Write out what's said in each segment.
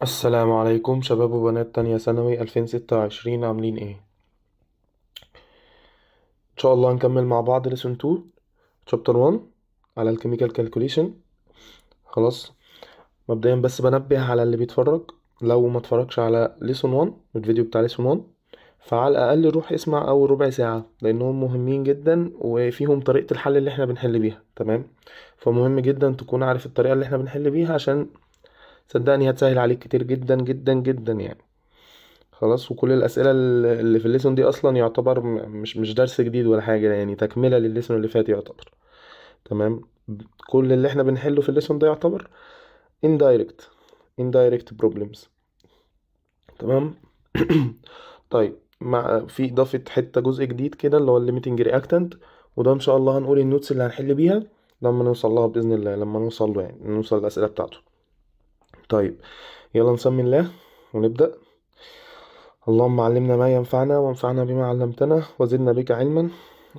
السلام عليكم شباب وبنات تانية ثانوي 2026 عاملين ايه؟ ان شاء الله هنكمل مع بعض lesson 2 chapter 1 على الكيميكال كالكوليشن. خلاص. مبدئيا بس بنبه على اللي بيتفرج، لو ما اتفرجش على lesson 1 الفيديو بتاع lesson 1 فعلى الاقل روح اسمع اول ربع ساعة لانهم مهمين جدا وفيهم طريقة الحل اللي احنا بنحل بيها. تمام. فمهم جدا تكون عارف الطريقة اللي احنا بنحل بيها عشان صدقني هتسهل عليك كتير جدا جدا جدا يعني. خلاص. وكل الأسئلة اللي في الليسون دي أصلا يعتبر مش درس جديد ولا حاجة، يعني تكملة للليسون اللي فات يعتبر. تمام. كل اللي احنا بنحله في الليسون ده يعتبر indirect indirect problems. تمام. طيب، مع في إضافة حتة جزء جديد كده اللي هو limiting reactant، وده إن شاء الله هنقول النوتس اللي هنحل بيها لما نوصل لها بإذن الله، لما نوصل له يعني نوصل للأسئلة بتاعته. طيب، يلا نسمي الله ونبدأ. اللهم علمنا ما ينفعنا وانفعنا بما علمتنا وزدنا بك علما،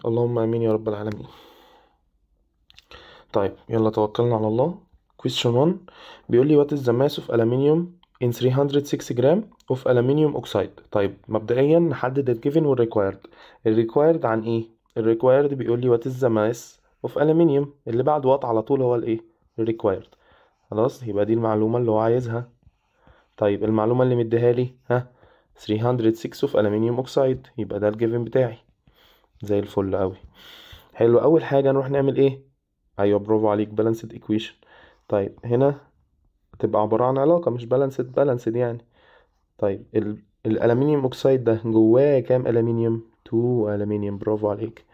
اللهم امين يا رب العالمين. طيب يلا توكلنا على الله. question 1 بيقول لي what is the mass of aluminium in 306 gram of aluminium oxide. طيب مبدئيا نحدد ال given وال required. ال required عن ايه؟ ال required بيقول لي what is the mass of aluminium، اللي بعد what على طول هو الايه؟ ال required. خلاص، يبقى دي المعلومة اللي هو عايزها. طيب المعلومة اللي مديها لي 306 of aluminium oxide، يبقى ده الجيفن بتاعي. زي الفل قوي. حلو، اول حاجه نروح نعمل ايه؟ ايوه برافو عليك، بالانسد ايكويشن. طيب هنا تبقى عباره عن علاقه، مش بالانسد يعني. طيب الالومنيوم اوكسيد ده جواه كام الومنيوم؟ 2 الومنيوم، برافو عليك.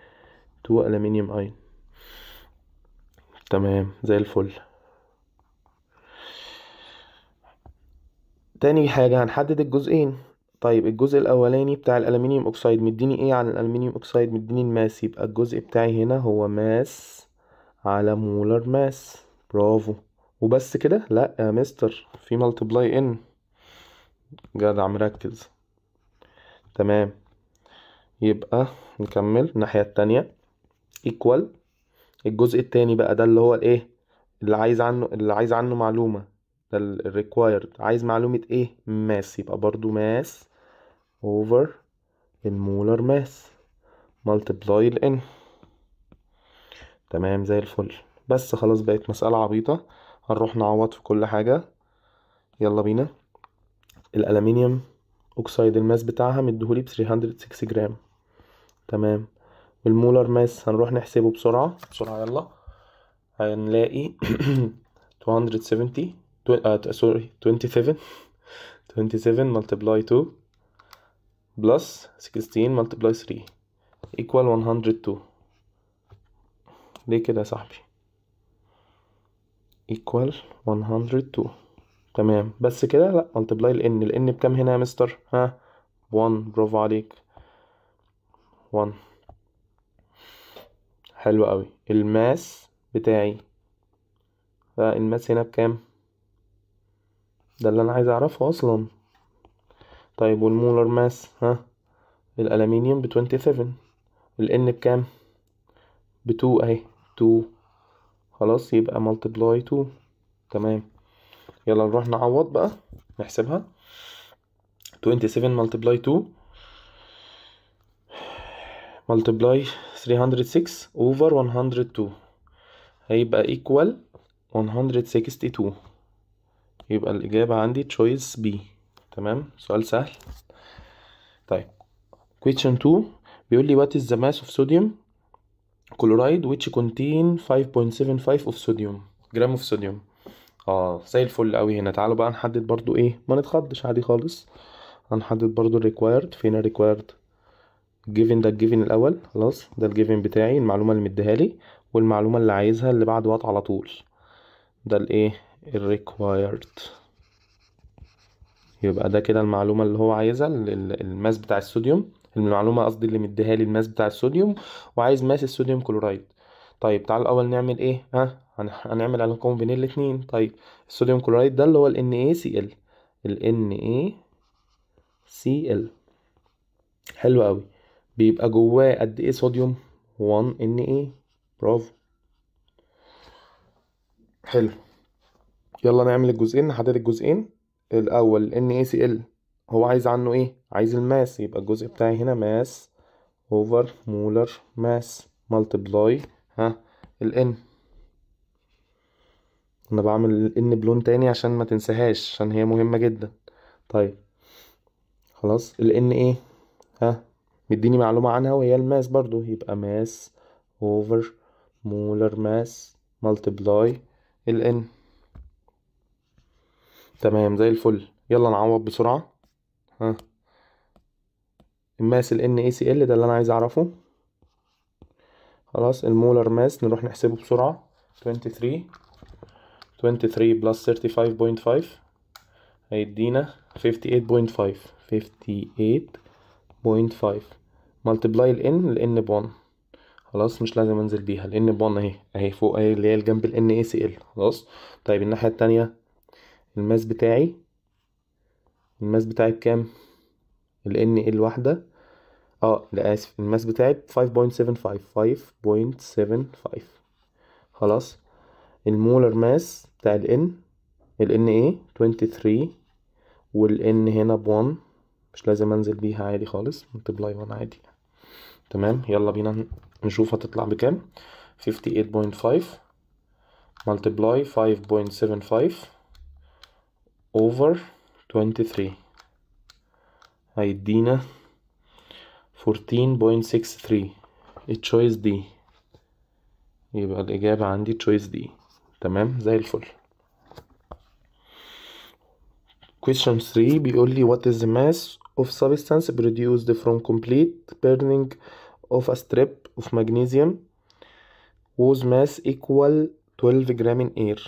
2 الومنيوم اين. تمام زي الفل. تاني حاجه هنحدد الجزئين. طيب الجزء الاولاني بتاع الالومنيوم اوكسيد مديني ايه عن الالومنيوم اوكسيد؟ مديني الماس، يبقى الجزء بتاعي هنا هو ماس على مولر ماس. برافو. وبس كده؟ لا يا مستر، في ملتبلاي ان. جدع مركز. تمام. يبقى نكمل الناحية التانية. ايكوال الجزء التاني بقى، ده اللي هو الايه؟ اللي عايز عنه معلومة. ده الريكوايرد، عايز معلومة ايه؟ ماس، يبقى برضو ماس over المولر ماس ملتبلاي الان. تمام زي الفل. بس خلاص بقت مسألة عبيطة، هنروح نعوض في كل حاجة. يلا بينا. الألمنيوم أكسيد الماس بتاعها مديهولي ب 306 جرام. تمام. المولر ماس هنروح نحسبه بسرعة بسرعة يلا. هنلاقي 270 سوري 27 27 multiply 2 plus 16 multiply 3 equal 102. ليه كده يا صاحبي؟ equal 102. تمام بس كده؟ لا، multiply ال n بكام هنا يا مستر؟ 1. برافو عليك، 1. حلو قوي. الماس بتاعي، الماس هنا بكام؟ ده اللي انا عايز اعرفه اصلا. طيب والمولر ماس؟ الالومنيوم ب 27، الان بكام؟ ب 2 اهي، 2. خلاص يبقى ملتبلاي 2. تمام. يلا نروح نعوض بقى، نحسبها. 27 ملتبلاي 2 ملتبلاي 306 اوفر 102 هيبقى ايكوال 162. يبقى الإجابة عندي تشويس بي. تمام، سؤال سهل. طيب question 2 بيقول لي what is the mass of sodium chloride which contain 5.75 of sodium جرام of sodium. زي الفل قوي. هنا تعالوا بقى نحدد برضو ايه، ما نتخضش عادي خالص. هنحدد برضو required. فين required؟ given ده الجيفن الاول. خلاص ده الجيفن بتاعي، المعلومة اللي مديها لي، والمعلومة اللي عايزها اللي بعد وات على طول. ده الايه؟ الريكوايرد. يبقى ده كده المعلومة اللي هو عايزها، الماس بتاع الصوديوم. المعلومة قصدي اللي مديها لي الماس بتاع الصوديوم، وعايز ماس الصوديوم كلورايد. طيب تعال الأول نعمل ايه؟ هنعمل علاقة بين الاتنين. طيب الصوديوم كلورايد ده اللي هو ال NaCl. ال NaCl. حلو قوي. بيبقى جواه قد ايه صوديوم؟ 1 Na. برافو. حلو. يلا نعمل الجزئين، نحدد الجزئين. الاول NaCl هو عايز عنه ايه؟ عايز الماس، يبقى الجزء بتاعي هنا ماس اوفر مولر ماس ملتبلاي الN. انا بعمل الN بلون تاني عشان ما تنساهاش، عشان هي مهمة جدا. طيب خلاص، الN ايه؟ مديني معلومة عنها وهي الماس برضو، يبقى ماس اوفر مولر ماس ملتبلاي الN. تمام زي الفل. يلا نعوض بسرعة. الماس ال NaCl ده اللي انا عايز اعرفه. خلاص المولر ماس نروح نحسبه بسرعة. 23 بلس 35.5 هيدينا 58.5 ملتبلاي ال N ب1. خلاص مش لازم انزل بيها، ال N ب1 اهي فوق اهي، اللي هي الجنب ال NaCl. خلاص. طيب الناحية التانية الماس بتاعي بكام؟ ال Na الواحدة لا اسف، الماس بتاعي 5.75. خلاص. المولر ماس بتاع ال N ايه 23، وال N هنا ب1، مش لازم انزل بيها عادي خالص، ملتبلاي 1 عادي. تمام. يلا بينا نشوف هتطلع بكام. 58.5 ملتبلاي 5.75 over 23 هيدينا 14.63. التشويس دي، يبقى الإجابة عندي تشويس دي. تمام زي الفل. Question 3 بيقول لي what is the mass of substance produced from complete burning of a strip of magnesium whose mass equal 12 جرام in air.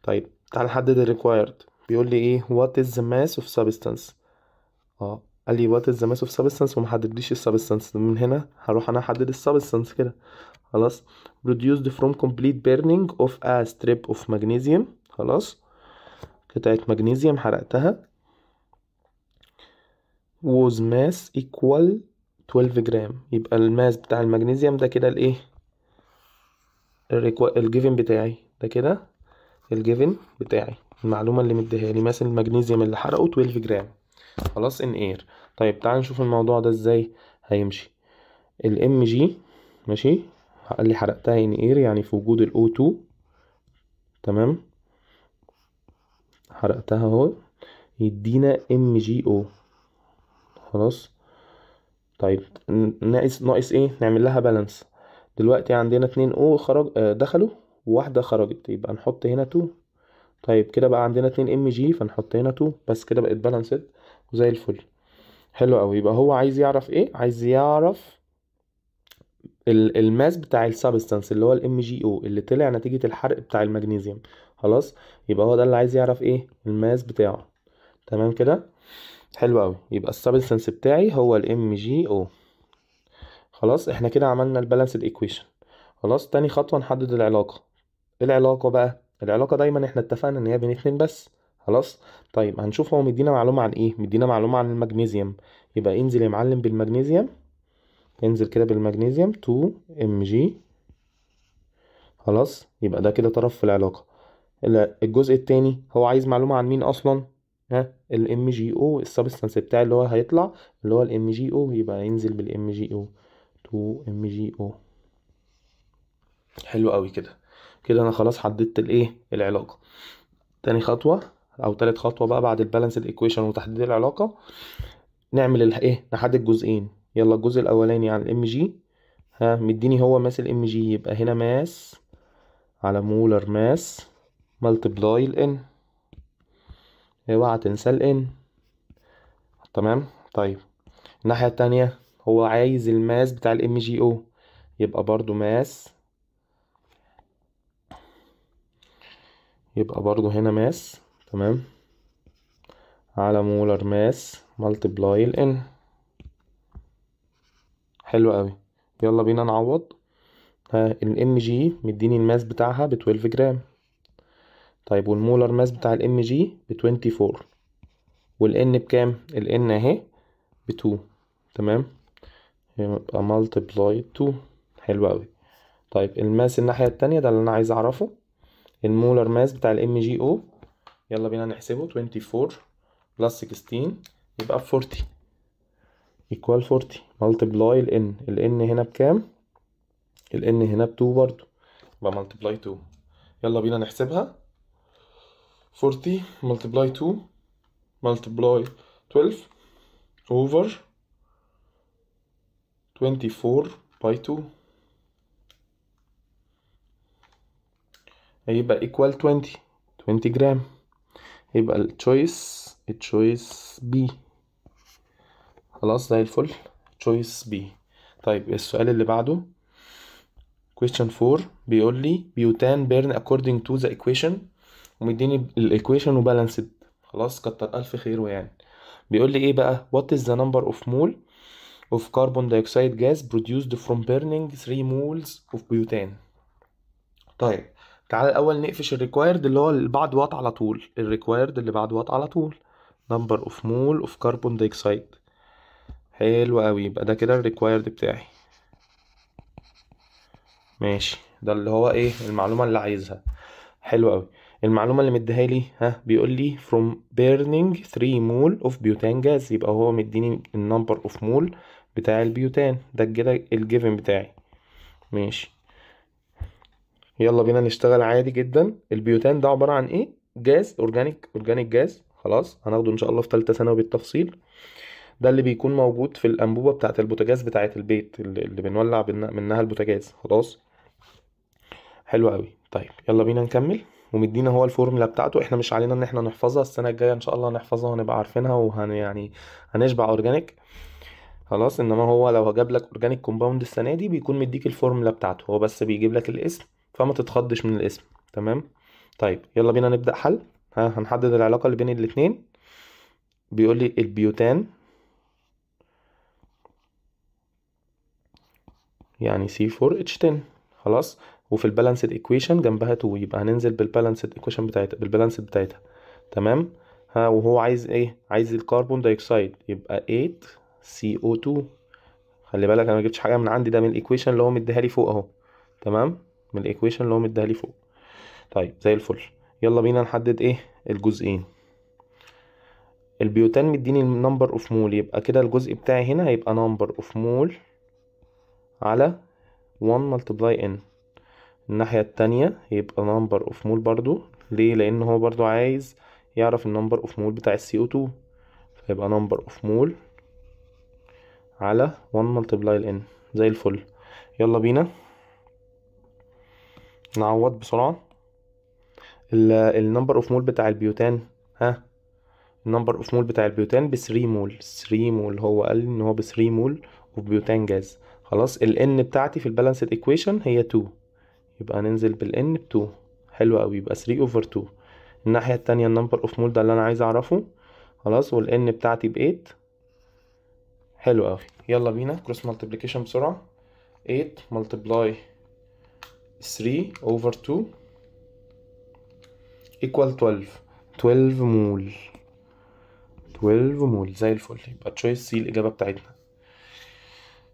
طيب تعال نحدد ال required. بيقول لي ايه what is the mass of substance. قال لي what is the mass of substance ومحددليش ال substance. من هنا هروح انا احدد ال substance كده. خلاص. produced from complete burning of a strip of magnesium. خلاص، قطعة مغنيسيوم حرقتها. was mass equal 12 جرام. يبقى الماس بتاع المغنيسيوم ده كده الايه، الجيفن بتاعي ده كده، الجيفن بتاعي المعلومة اللي مديها لي ماس المغنيسيوم اللي حرقه 12 جرام. خلاص ان اير. طيب تعال نشوف الموضوع ده ازاي هيمشي. الام جي ماشي، قال لي حرقتها ان اير يعني في وجود الاو 2. تمام، حرقتها اهو، يدينا ام جي او. خلاص. طيب ناقص ايه؟ نعمل لها بالانس. دلوقتي عندنا 2 او دخلوا وواحدة خرجت، يبقى نحط هنا 2. طيب كده بقى عندنا 2 ام جي فنحط هنا 2 بس، كده بقت بالانسد وزي الفل. حلو قوي. يبقى هو عايز يعرف ايه؟ عايز يعرف الماس بتاع السبستانس اللي هو الام جي او اللي طلع نتيجة الحرق بتاع المغنيسيوم. خلاص، يبقى هو ده اللي عايز يعرف ايه الماس بتاعه. تمام كده. حلو قوي. يبقى السبستانس بتاعي هو الام جي او. خلاص احنا كده عملنا البالانسد ايكويشن. خلاص، تاني خطوة نحدد العلاقة. ايه العلاقة بقى؟ العلاقة دايما احنا اتفقنا ان هي بين اتنين بس. خلاص. طيب هنشوف هو مدينا معلومة عن ايه. مدينا معلومة عن المغنيسيوم، يبقى انزل يا معلم بالمغنيسيوم، انزل كده بالمغنيسيوم 2 ام جي. خلاص، يبقى ده كده طرف في العلاقة. الجزء التاني هو عايز معلومة عن مين اصلا؟ الام جي او، السبستانس بتاعي اللي هو هيطلع اللي هو الام جي او، يبقى ينزل بالام جي او 2 ام جي او. حلو قوي كده. كده انا خلاص حددت الايه العلاقة. تاني خطوة او تالت خطوة بقى بعد البالانسد ايكويشن وتحديد العلاقة، نعمل الايه، نحدد جزئين. يلا الجزء الاولاني عن الام جي. مديني هو ماس الام جي، يبقى هنا ماس على مولر ماس ملتبلاي الان. اوعى تنسى الان. تمام. طيب الناحية التانية هو عايز الماس بتاع الام جي او، يبقى برضو ماس، يبقى برضو هنا ماس. تمام، على مولر ماس ملتبلاي الان. حلو قوي. يلا بينا نعوض. الام جي مديني الماس بتاعها ب 12 جرام. طيب والمولر ماس بتاع الام جي ب 24، والان بكام؟ الان اهي ب 2. تمام، يبقى ملتبلاي 2. حلو قوي. طيب الماس الناحية التانية ده اللي انا عايز اعرفه. المولر ماس بتاع الام جي او يلا بينا نحسبه. 24 بلس 16 يبقى 40 equal 40 multiply ال n هنا بكام؟ ال n هنا ب2 برضو، يبقى multiply 2. يلا بينا نحسبها. 40 multiply 2 multiply 12 over 24 by 2 هيبقى equal 20 جرام. يبقى التشويس B. خلاص زي الفل، choice B. طيب السؤال اللي بعده question 4 بيقول لي butane burn according to the equation، ومديني الايكويشن وبالانسد. خلاص كتر الف خيره يعني. بيقول لي ايه بقى؟ what is the number of mole of carbon dioxide gas produced from burning 3 moles of butane. طيب تعالى الاول نقفش الريكوايرد اللي هو اللي بعد وات على طول، الريكوايرد اللي بعد وات على طول number of mole of carbon dioxide. حلو قوي، يبقى ده كده الريكوايرد بتاعي. ماشي، ده اللي هو ايه المعلومه اللي عايزها. حلو قوي. المعلومه اللي مديها لي بيقول لي from burning 3 mole of butane gas، يبقى هو مديني النمبر اوف مول بتاع البيوتان، ده كده الجيفن بتاعي. ماشي، يلا بينا نشتغل عادي جدا. البيوتان ده عباره عن ايه؟ جاز اورجانيك جاز. خلاص هناخده ان شاء الله في ثالثه ثانوي بالتفصيل. ده اللي بيكون موجود في الانبوبه بتاعه البوتاجاز بتاعه البيت اللي بنولع منها البوتاجاز. خلاص حلو قوي. طيب يلا بينا نكمل. ومدينا هو الفورمولا بتاعته، احنا مش علينا ان احنا نحفظها، السنه الجايه ان شاء الله هنحفظها ونبقى عارفينها يعني هنشبع اورجانيك. خلاص، انما هو لو جاب لك اورجانيك كومباوند السنه دي بيكون مديك الفورمولا بتاعته، هو بس بيجيب لك الاسم، فما تتخضش من الاسم. تمام. طيب يلا بينا نبدا حل. هنحدد العلاقه اللي بين الاتنين. بيقول لي البيوتان يعني C4H10. خلاص، وفي البالانسد ايكويشن جنبها 2، يبقى هننزل بالبالانسد ايكويشن بتاعتها بالبالانسد بتاعتها. تمام. وهو عايز ايه؟ عايز الكربون دايوكسيد، يبقى 8CO2. خلي بالك انا ما جبتش حاجه من عندي، ده من الايكويشن اللي هو مديها لي فوق اهو. تمام، من الايكويشن اللي هو مديها لي فوق. طيب زي الفل. يلا بينا نحدد ايه الجزئين. البيوتان مديني النمبر اوف مول، يبقى كده الجزء بتاعي هنا هيبقى نمبر اوف مول على 1 ملتبلاي n. الناحية التانية يبقى number of mole برضو. ليه؟ لأن هو برضو عايز يعرف النمبر of mole بتاع CO2، فيبقى number of mole على 1 multiply n. زي الفل. يلا بينا نعوض بسرعة. النمبر of mole بتاع البيوتان النمبر of mole بتاع البيوتان ب 3 مول. 3 مول، هو قال لي ان هو ب 3 مول of بيوتان جاز. خلاص، ال n بتاعتي في البالانسد ايكويشن هي 2، يبقى ننزل بالN ب2. حلو قوي، يبقى 3 over 2. الناحية التانية النمبر اوف مول ده اللي انا عايز اعرفه. خلاص، والN بتاعتي ب8. حلو قوي. يلا بينا كروس مالتيبليكيشن بسرعة. 8 multiply 3 over 2 equal 12. 12 مول. 12 مول زي الفل، يبقى تشويس سي الإجابة بتاعتنا.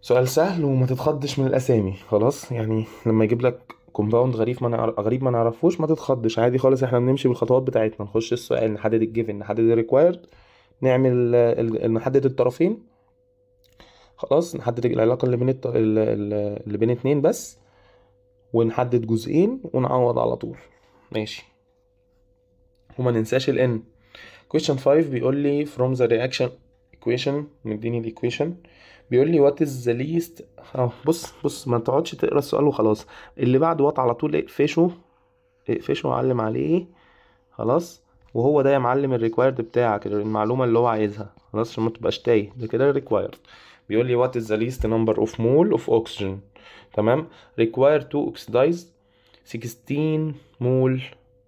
سؤال سهل وما تتخضش من الأسامي. خلاص يعني لما يجيب لك كومباوند غريب ما نعرفوش، ما تتخضش عادي خالص. احنا بنمشي بالخطوات بتاعتنا، نخش السؤال، نحدد الجيفن، نحدد الريكوايرد، نعمل نحدد الطرفين. خلاص، نحدد العلاقة اللي بين اللي بين اتنين بس، ونحدد جزئين ونعوض على طول. ماشي، وما ننساش ال n. question 5 بيقول لي from the reaction equation، مديني الايكويشن. بيقول لي what is the least. بص ما تقعدش تقرا السؤال وخلاص، اللي بعد وات على طول اقفشه وعلم عليه. خلاص، وهو ده يا معلم الريكوايرد بتاعك، المعلومه اللي هو عايزها. خلاص عشان ما تبقاش تايه، ده كده الريكوايرد. بيقول لي what is the least number of mole of oxygen. تمام. required to oxidize 16 mole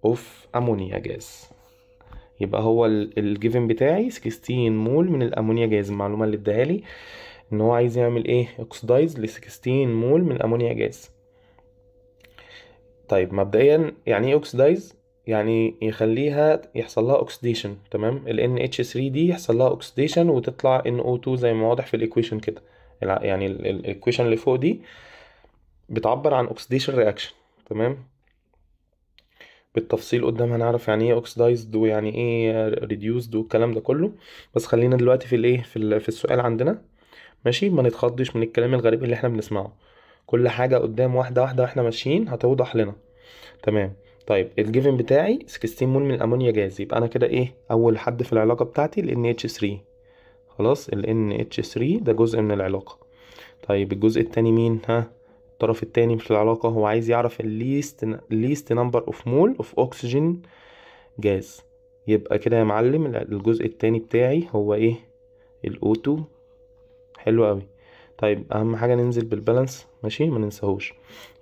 of ammonia gas. يبقى هو الجيفن بتاعي 16 مول من الامونيا جاز. المعلومه اللي اداها لي ان هو عايز يعمل ايه؟ اوكسدايز ل 16 مول من الامونيا جاز. طيب مبدئيا يعني ايه اوكسدايز؟ يعني يخليها يحصل لها اوكسيديشن. تمام، ال NH3 دي يحصل لها اوكسيديشن وتطلع NO2 زي ما واضح في الايكويشن كده. يعني الايكويشن اللي فوق دي بتعبر عن اوكسيديشن رياكشن. تمام. بالتفصيل قدام هنعرف يعني ايه اوكسدايزد ويعني ايه ريديوسد والكلام ده كله. بس خلينا دلوقتي في الايه في السؤال عندنا. ماشي، ما نتخضش من الكلام الغريب اللي احنا بنسمعه. كل حاجة قدام واحدة واحدة واحنا ماشيين هتوضح لنا. تمام. طيب الجيفن بتاعي 16 مول من الامونيا جاز، يبقى انا كده ايه اول حد في العلاقة بتاعتي ال NH3. خلاص ال NH3 ده جزء من العلاقة. طيب الجزء التاني مين؟ الطرف التاني في العلاقة هو عايز يعرف least number of mole of oxygen gas. يبقى كده يا معلم الجزء التاني بتاعي هو ايه؟ ال O2. حلو قوي. طيب اهم حاجة ننزل بالبالانس، ماشي، ما ننساهوش.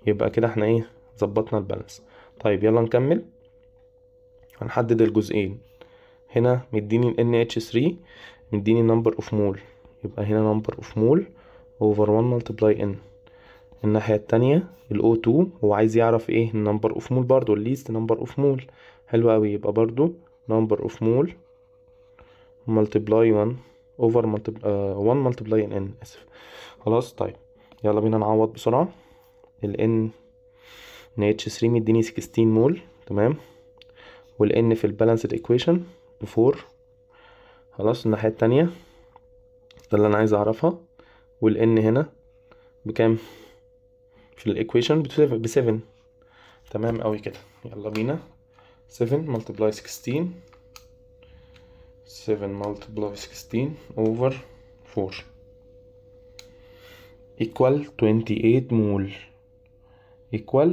يبقى كده احنا ايه؟ ظبطنا البالانس. طيب يلا نكمل. هنحدد الجزئين. هنا مديني ال NH3، مديني number of mole، يبقى هنا number of mole over 1 multiply n. الناحية التانية ال O2 هو عايز يعرف ايه؟ number of mole برضو ال least number of mole. حلو اوي، يبقى برضو number of mole multiply 1 over 1 multiply n، اسف. خلاص. طيب يلا بينا نعوض بسرعة. ال NH3 مديني 16 مول، تمام، وال N في البالانسد equation ب4. خلاص. الناحية التانية ده اللي انا عايز اعرفها. وال N هنا بكام في الايكويشن؟ ب7. تمام اوي كده. يلا بينا. 7 multiply 16، 7 multiply 16 over 4 equal 28 مول. equal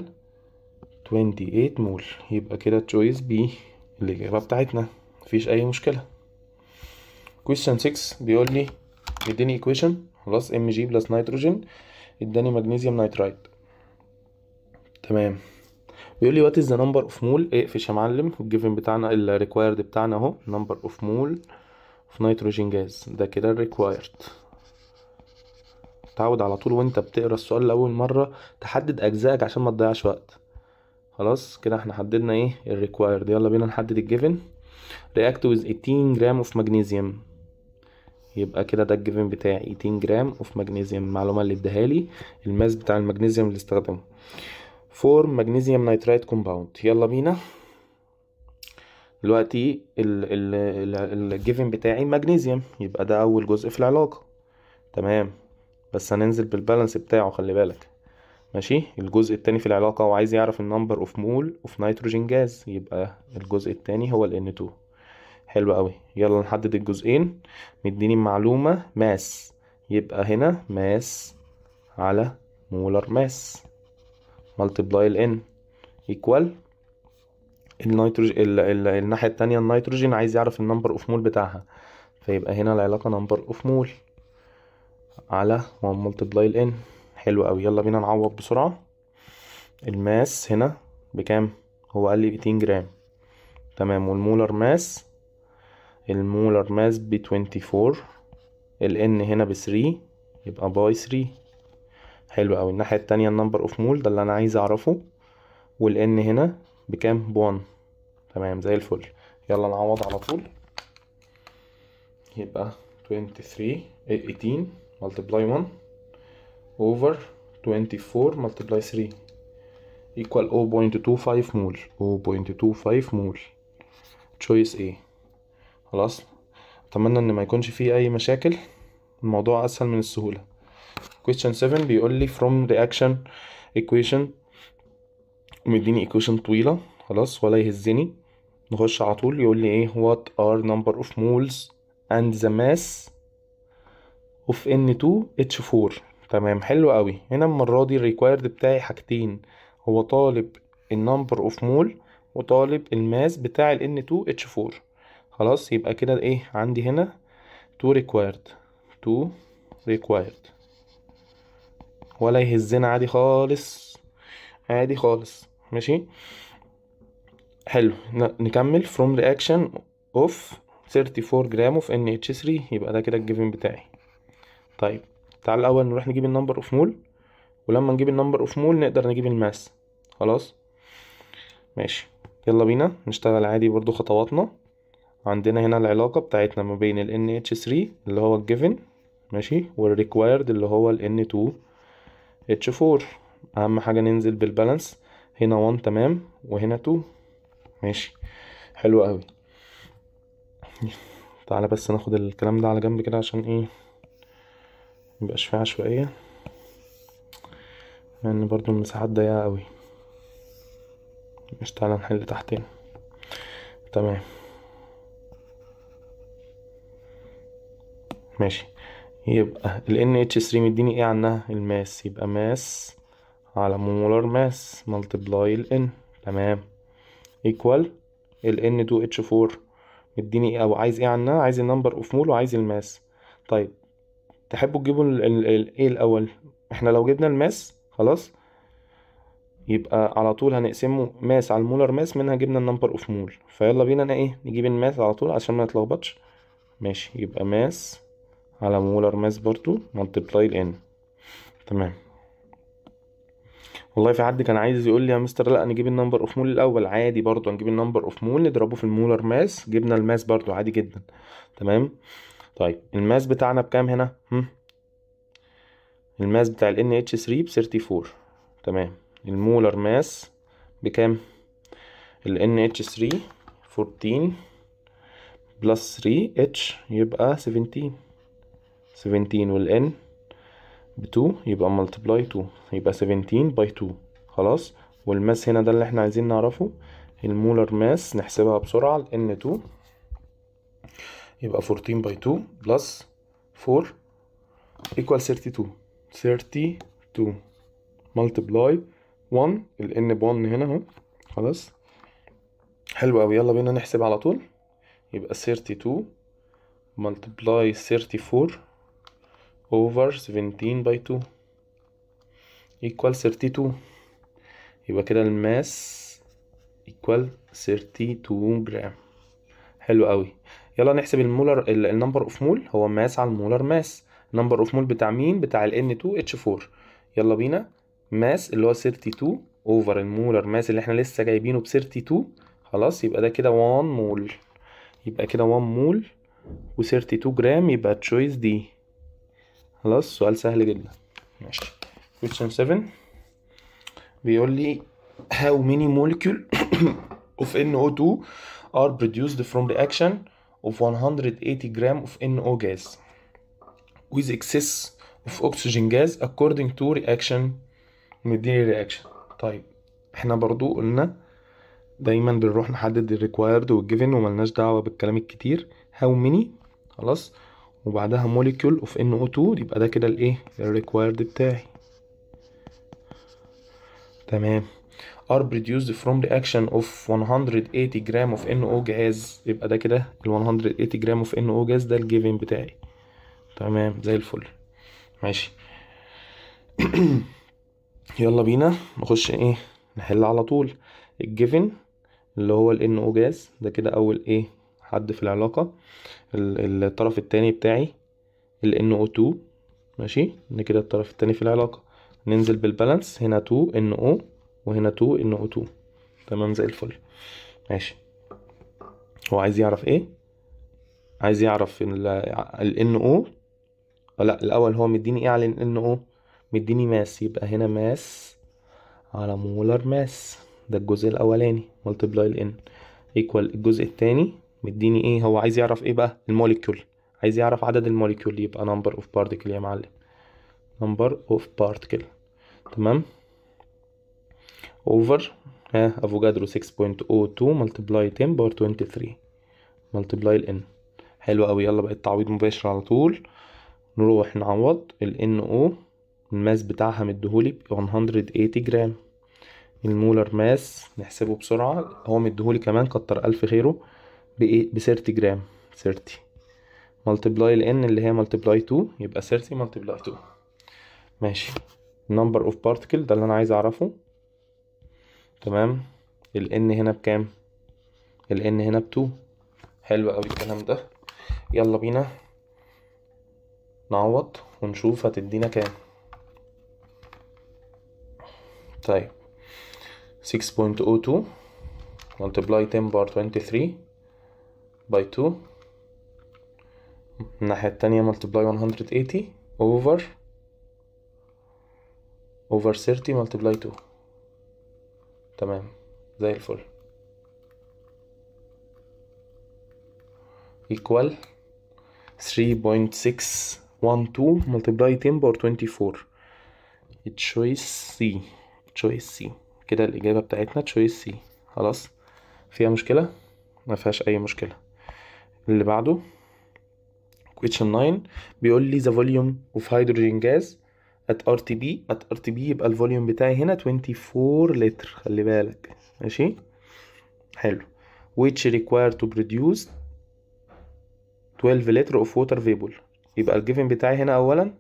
28 مول. يبقى كده choice B الإجابة بتاعتنا، مفيش أي مشكلة. question 6 بيقول لي اديني equation. خلاص Mg بلس نيتروجين اداني مغنيسيوم نيترايت. تمام. بيقول لي what is the number of mole. اقفش يا معلم. الجيفن بتاعنا ال required بتاعنا اهو number of mole of nitrogen gas، ده كده ال required. تعود على طول وانت بتقرا السؤال لأول مرة تحدد أجزائك عشان ما تضيعش وقت. خلاص كده احنا حددنا ايه ال required. يلا بينا نحدد الجيفن. react with 18 جرام of magnesium. يبقى كده ده الجيفن بتاعي 18 جرام of magnesium، المعلومة اللي اداها لي الماس بتاع المغنيسيوم اللي استخدمه. فور مغنيسيوم نيترايت كومباوند. يلا بينا دلوقتي الجيفن بتاعي مغنيسيوم، يبقى ده اول جزء في العلاقة. تمام. بس هننزل بالبالانس بتاعه، خلي بالك. ماشي. الجزء التاني في العلاقة هو عايز يعرف النمبر اوف مول اوف نيتروجين جاز، يبقى الجزء التاني هو ال N2. حلو قوي. يلا نحدد الجزئين. مديني معلومة ماس، يبقى هنا ماس على مولر ماس ملتبلاي ال N equal النيتروجين الناحية التانية النيتروجين عايز يعرف النمبر اوف مول بتاعها، فيبقى هنا العلاقة نمبر اوف مول على 1 ملتبلاي ال N. حلو قوي. يلا بينا نعوض بسرعة. الماس هنا بكام؟ هو قال لي 200 جرام. تمام. والمولر ماس ب 24. ال N هنا ب 3، يبقى باي 3. حلو قوي. الناحية التانية النمبر اوف مول ده اللي انا عايز اعرفه، وال N هنا بكام؟ ب1. تمام زي الفل. يلا نعوض على طول. يبقى 18 multiply 1 over 24 multiply 3 equal 0.25 مول. 0.25 مول. choice A. خلاص. اتمنى ان ما يكونش فيه اي مشاكل، الموضوع اسهل من السهولة. question 7 بيقول لي from reaction equation، ومديني equation طويلة. خلاص ولا يهزني، نخش على طول. يقول لي ايه what are number of moles and the mass of N2H4. تمام. حلو قوي. هنا المرة دي الريكوايرد بتاعي حاجتين، هو طالب النمبر اوف مول وطالب الماس بتاع ال N2H4. خلاص. يبقى كده ايه عندي هنا 2 required ولا يهزنا، عادي خالص، عادي خالص. ماشي. حلو. نكمل from reaction of 34 جرام of NH3. يبقى ده كده الجيفن بتاعي. طيب تعال الاول نروح نجيب النمبر اوف مول، ولما نجيب النمبر اوف مول نقدر نجيب الماس. خلاص ماشي. يلا بينا نشتغل عادي برضو خطواتنا. عندنا هنا العلاقة بتاعتنا ما بين ال NH3 اللي هو الجيفن، ماشي، والريكوايرد اللي هو ال N2H4. اهم حاجة ننزل بالبالانس. هنا 1 تمام، وهنا 2. ماشي، حلو قوي. تعالى بس ناخد الكلام ده على جنب كده عشان ايه ميبقاش فيه عشوائية، لان برضو المساحات ضيقة قوي. مش، تعالى نحل تحتين. تمام، ماشي. يبقى ال NH3 مديني ايه عنها؟ الماس، يبقى ماس على مولر ماس ملتبلاي ال N. تمام، ايكوال ال N2H4 مديني ايه، او عايز ايه عنها؟ عايز النمبر اوف مول وعايز الماس. طيب تحبوا تجيبوا ايه الاول؟ احنا لو جبنا الماس خلاص يبقى على طول هنقسمه ماس على المولر ماس، منها جبنا النمبر اوف مول. فيلا بينا انا ايه نجيب الماس على طول عشان ما نتلخبطش. ماشي، يبقى ماس على مولر ماس برضو ملتبلاي ال N. تمام. والله في حد كان عايز يقول لي يا مستر لا نجيب النمبر اوف مول الاول. عادي برضو هنجيب النمبر اوف مول نضربه في المولر ماس، جبنا الماس برضو عادي جدا. تمام. طيب الماس بتاعنا بكام هنا؟ الماس بتاع ال NH3 ب 34. تمام. المولر ماس بكام؟ ال NH3 14 بلس 3 H يبقى 17. 17 وال N ب 2 يبقى multiply 2 يبقى 17 by 2. خلاص. والماس هنا ده اللي احنا عايزين نعرفه. المولر ماس نحسبها بسرعة. ال N2 يبقى 14 by 2 plus 4 equal 32. 32 multiply 1 ال N ب 1 هنا اهو. خلاص، حلو أوي. يلا بينا نحسب على طول. يبقى 32 multiply 34 over 17 by 2 equal 32. يبقى كده الماس equal 32 جرام. حلو قوي. يلا نحسب المولر النمبر اوف مول. هو ماس على المولر ماس. نمبر اوف مول بتاع مين؟ بتاع ال N2H4. يلا بينا. ماس اللي هو 32 اوفر المولر ماس اللي احنا لسه جايبينه ب 32. خلاص، يبقى ده كده 1 مول. يبقى كده 1 مول و32 جرام، يبقى تشويس دي. خلاص، سؤال سهل جدا. ماشي. question 7 بيقول لي how many molecule of NO2 are produced from reaction of 180 gram of NO gas with excess of oxygen gas according to reaction. مديني reaction. طيب احنا برضو قلنا دايما بنروح نحدد ال required وال given وملناش دعوة بالكلام الكتير. how many خلاص، وبعدها molecule of NO2 يبقى ده كده الايه ال required بتاعي. تمام. are produced from reaction of 180 gram of NO gas. يبقى ده كده ال 180 gram of NO gas ده الجيفن بتاعي. تمام زي الفل. ماشي. يلا بينا نخش ايه نحل على طول. الجيفن اللي هو ال NO gas ده كده اول ايه حد في العلاقة. الطرف التاني بتاعي ال NO2. ماشي، ده كده الطرف التاني في العلاقة. ننزل بالبالانس، هنا 2 NO وهنا 2 NO2. تمام زي الفل. ماشي. هو عايز يعرف ايه؟ عايز يعرف ال NO. لا، الاول هو مديني ايه على ال NO؟ مديني ماس. يبقى هنا ماس على مولر ماس. ده الجزء الاولاني ملتبلاي ال N ايكوال الجزء التاني مديني ايه. هو عايز يعرف ايه بقى؟ الموليكيول. عايز يعرف عدد الموليكيول. يبقى number of particle يا معلم. number of particle. تمام. over افوجادرو 6.02 ملتبلاي 10 باور 23 ملتبلاي ال N. حلو قوي. يلا بقى التعويض مباشر على طول. نروح نعوض ال NO. الماس بتاعها مديهولي ب 180 جرام. المولر ماس نحسبه بسرعة. هو مديهولي كمان كتر ألف خيره بإيه؟ ب 30 جرام. 30 ملتبلاي ال N اللي هي ملتبلاي 2 يبقى 30 ملتبلاي 2. ماشي. number of particle ده اللي أنا عايز أعرفه. تمام. ال N هنا بكام؟ ال N هنا ب 2. حلو قوي الكلام ده. يلا بينا نعوض ونشوف هتدينا كام. طيب 6.02 multiply 10 باور 23 by 2. الناحية التانية multiply 180 over 30 multiply 2. تمام زي الفل. equal 3.612 multiply 10 power 24. choice C. choice C. كده الإجابة بتاعتنا choice C. خلاص، فيها مشكلة؟ ما فيهاش أي مشكلة. اللي بعده question 9 بيقول لي the volume of hydrogen gas at RTB. at RTB يبقى الفوليوم بتاعي هنا 24 لتر، خلي بالك. ماشي، حلو. which required to produce 12 لتر of water vapor. يبقى الجيفن بتاعي هنا أولا،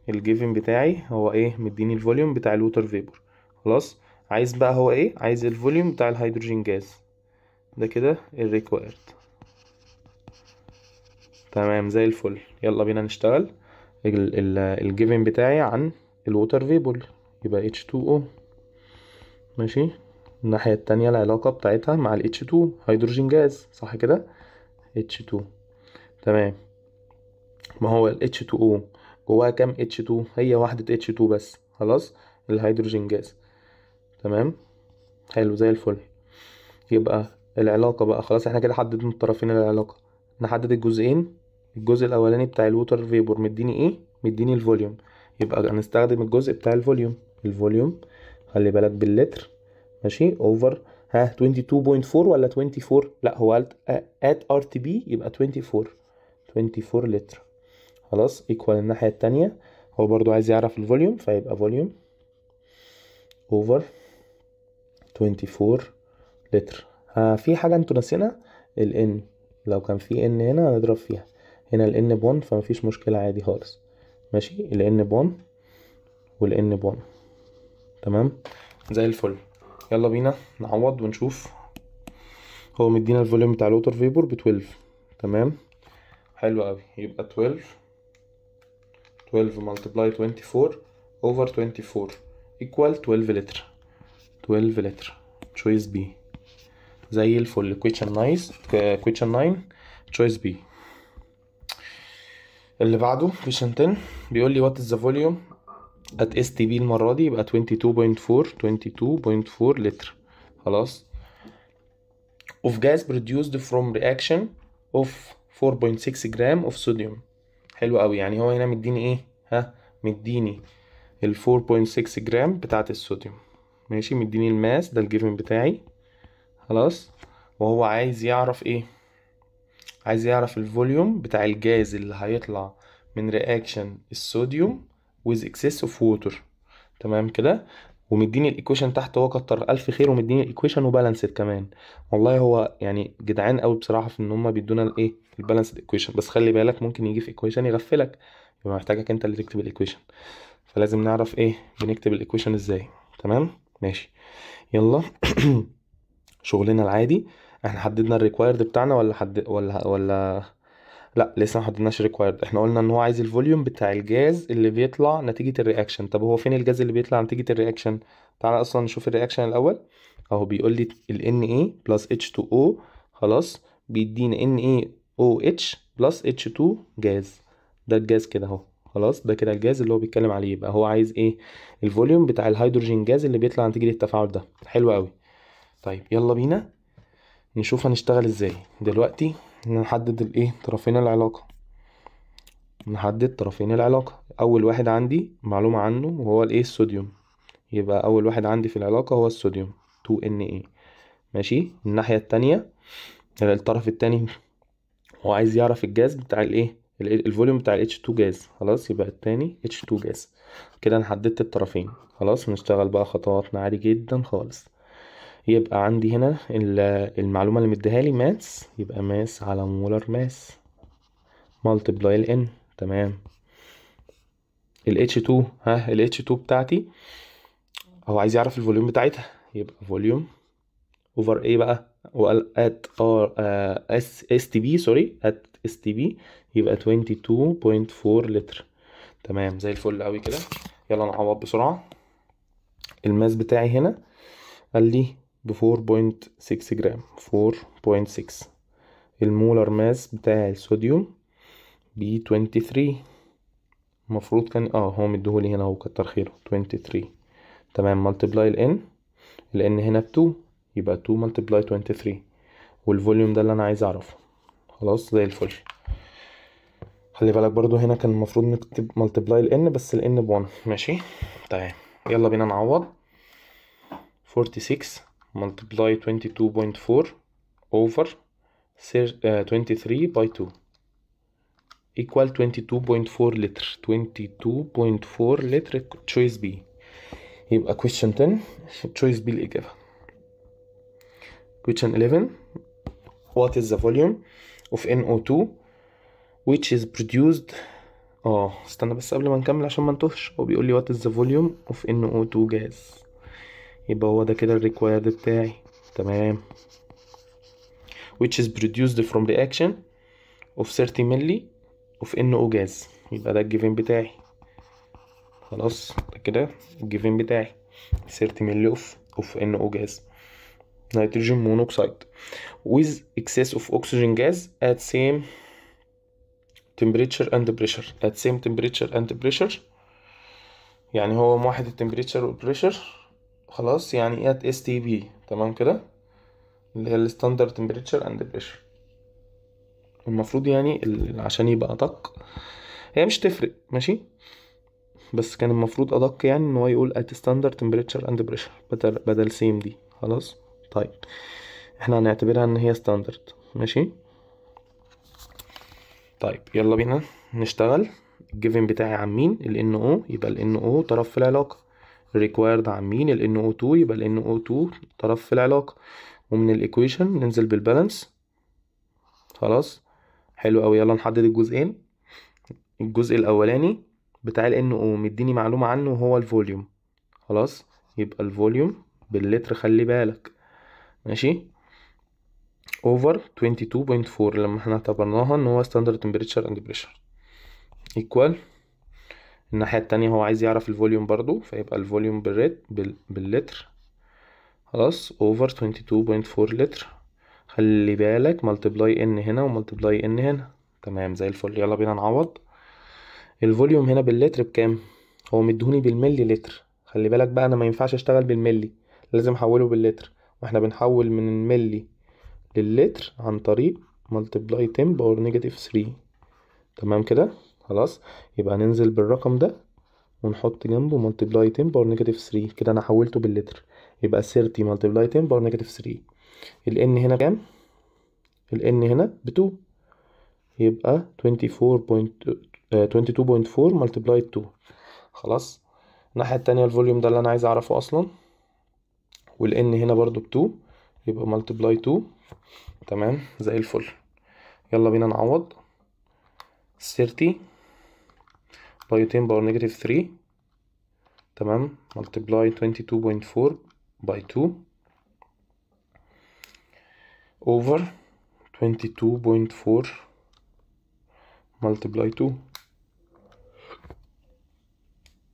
الجيفن بتاعي هو ايه؟ مديني الفوليوم بتاع الووتر فيبور. خلاص، عايز بقى هو ايه؟ عايز الفوليوم بتاع الهيدروجين جاز. ده كده الريكويرد. تمام زي الفل. يلا بينا نشتغل. الجيفن بتاعي عن الووتر فيبور يبقى H2O. ماشي، الناحية التانية العلاقة بتاعتها مع ال H2 هيدروجين جاز، صح كده؟ H2. تمام. ما هو ال H2O جواها كام H2؟ هي واحدة H2 بس. خلاص، الهيدروجين جاز. تمام، حلو زي الفل. يبقى العلاقة بقى خلاص، احنا كده حددنا الطرفين العلاقة. نحدد الجزئين. الجزء الأولاني بتاع الووتر فيبور مديني ايه؟ مديني الفوليوم. يبقى هنستخدم الجزء بتاع الفوليوم. الفوليوم خلي بالك باللتر. ماشي، اوفر 22.4 ولا 24؟ لا، هو at RTB يبقى 24 لتر. خلاص، ايكوال الناحية التانية. هو برضو عايز يعرف الفوليوم، فيبقى فوليوم اوفر 24 لتر. في حاجة انتوا ناسينها، ال N. لو كان في N هنا هنضرب فيها. هنا ال N ب1 فمفيش مشكلة، عادي خالص. ماشي، ال N ب1 وال N ب1. تمام زي الفل. يلا بينا نعوض ونشوف. هو مدينا الفوليوم بتاع الووتر فيبور ب 12. تمام، حلو قوي. يبقى 12 multiply 24 over 24 equal 12 لتر. 12 لتر. choice B. زي الفل. question 9 choice B. اللي بعده question 10 بيقول لي what is the volume at STB. المرة دي يبقى 22.4 لتر. خلاص، of gas produced from reaction of 4.6 جرام of sodium. حلو قوي. يعني هو هنا مديني ايه؟ مديني ال 4.6 جرام بتاعت الصوديوم. ماشي، مديني الماس، ده الجيفن بتاعي. خلاص، وهو عايز يعرف ايه؟ عايز يعرف الفوليوم بتاع الجاز اللي هيطلع من رياكشن الصوديوم with excess of water. تمام كده. ومديني الايكويشن تحت، هو كتر الف خير ومديني الايكويشن وبالانسد كمان. والله هو يعني جدعان قوي بصراحه في ان هم بيدونا الايه؟ البالانسد ايكويشن. بس خلي بالك ممكن يجي في ايكويشن يغفلك، يبقى محتاجك انت اللي تكتب الايكويشن. فلازم نعرف ايه بنكتب الايكويشن ازاي. تمام ماشي، يلا. شغلنا العادي. احنا حددنا الريكوايرد بتاعنا ولا لا، لسه ما حددناش الريكوايرد. احنا قلنا ان هو عايز الفوليوم بتاع الجاز اللي بيطلع نتيجة الرياكشن. طب هو فين الجاز اللي بيطلع نتيجة الرياكشن؟ تعالى اصلا نشوف الرياكشن الاول. اهو بيقول لي ال Na plus H2O. خلاص، بيدينا NaOH plus H2 جاز. ده الجاز كده اهو. خلاص، ده كده الجاز اللي هو بيتكلم عليه. يبقى هو عايز ايه؟ الفوليوم بتاع الهيدروجين جاز اللي بيطلع نتيجة التفاعل ده. حلو قوي. طيب يلا بينا نشوف هنشتغل ازاي دلوقتي. نحدد الايه؟ طرفين العلاقة. نحدد طرفين العلاقة. اول واحد عندي معلومة عنه وهو الايه؟ الصوديوم. يبقى اول واحد عندي في العلاقة هو الصوديوم 2Na. ماشي، الناحية التانية الطرف التاني هو عايز يعرف الجاز بتاع الايه؟ الفوليوم بتاع ال H2 جاز. خلاص، يبقى التاني H2 جاز. كده انا حددت الطرفين. خلاص، نشتغل بقى خطواتنا عادي جدا خالص. يبقى عندي هنا المعلومة اللي مديها لي ماس، يبقى ماس على مولر ماس مالتبلاي ال N. تمام. ال H2 ال H2 بتاعتي هو عايز يعرف الفوليوم بتاعتها، يبقى فوليوم اوفر ايه بقى؟ at STB سوري at STB يبقى 22.4 لتر. تمام زي الفل قوي كده. يلا نعوض بسرعة. الماس بتاعي هنا قال لي ب 4.6 جرام. 4.6. المولر ماس بتاع الصوديوم ب 23. المفروض كان هو مديهولي هنا، هو كتر خيره 23. تمام، ملتبلاي ال N. ال N هنا ب 2 يبقى 2 ملتبلاي 23. والفوليوم ده اللي انا عايز اعرفه. خلاص زي الفل. خلي بالك برضو هنا كان المفروض نكتب ملتبلاي ال n، بس ال n ب1. ماشي تمام. يلا بينا نعوض. 46 multiply 22.4 over 23 by 2 equal 22.4 لتر. 22.4 لتر choice B. يبقى question 10 choice B الإجابة. question 11 what is the volume of NO2 which is produced. استنى بس قبل ما نكمل عشان ما نتوهش. هو بيقول لي what is the volume of NO2 gas. يبقى هو ده كده الريكوايرد بتاعي. تمام. which is produced from reaction of 30 ملي of NO gas. يبقى ده الجيفين بتاعي. خلاص ده كده الجيفين بتاعي 30 ملي of NO gas نيتروجين مونوكسيد with excess of oxygen gas at same temperature and pressure. at same temperature and pressure يعني هو موحد التمبريتشر والبريشر. خلاص يعني at STP. تمام كده اللي هي الستاندرد تمبريتشر اند بريشر. المفروض يعني عشان يبقى ادق، هي مش تفرق ماشي، بس كان المفروض ادق يعني ان هو يقول at standard temperature and pressure بدل سيم دي. خلاص طيب احنا هنعتبرها ان هي ستاندرد. ماشي طيب يلا بينا نشتغل. الجيفن بتاعي عن مين؟ ال NO، يبقى ال NO طرف في العلاقة. required عن مين؟ ال NO2، يبقى ال NO2 طرف في العلاقة. ومن الايكويشن ننزل بالبالانس. خلاص حلو قوي. يلا نحدد الجزئين. الجزء الاولاني بتاع ال NO مديني معلومة عنه وهو الفوليوم. خلاص يبقى الفوليوم باللتر خلي بالك. ماشي over 22.4 لما احنا اعتبرناها ان هو standard temperature and pressure equal. الناحية التانية هو عايز يعرف الفوليوم برضو، فيبقى الفوليوم باللتر. خلاص over 22.4 لتر. خلي بالك multiply n هنا ومultiply n هنا. تمام زي الفل. يلا بينا نعوض. الفوليوم هنا باللتر بكام؟ هو مدهوني بالملي لتر. خلي بالك بقى انا ما ينفعش اشتغل بالملي، لازم احوله باللتر، واحنا بنحول من الملي لللتر عن طريق multiply 10 باور نيجاتيف 3. تمام كده خلاص. يبقى ننزل بالرقم ده ونحط جنبه multiply 10 باور نيجاتيف 3. كده انا حولته باللتر. يبقى 30 multiply 10 باور نيجاتيف 3. ال n هنا كام؟ ال n هنا ب2، يبقى 22.4 multiply 2. خلاص الناحية التانية الفوليوم ده اللي انا عايز اعرفه اصلا، وال n هنا برضو ب2، يبقى multiply 2. تمام زي الفل. يلا بينا نعوض. 30 by 10 باور نيجاتيف 3. تمام multiply 22.4 by 2 over 22.4 multiply 2.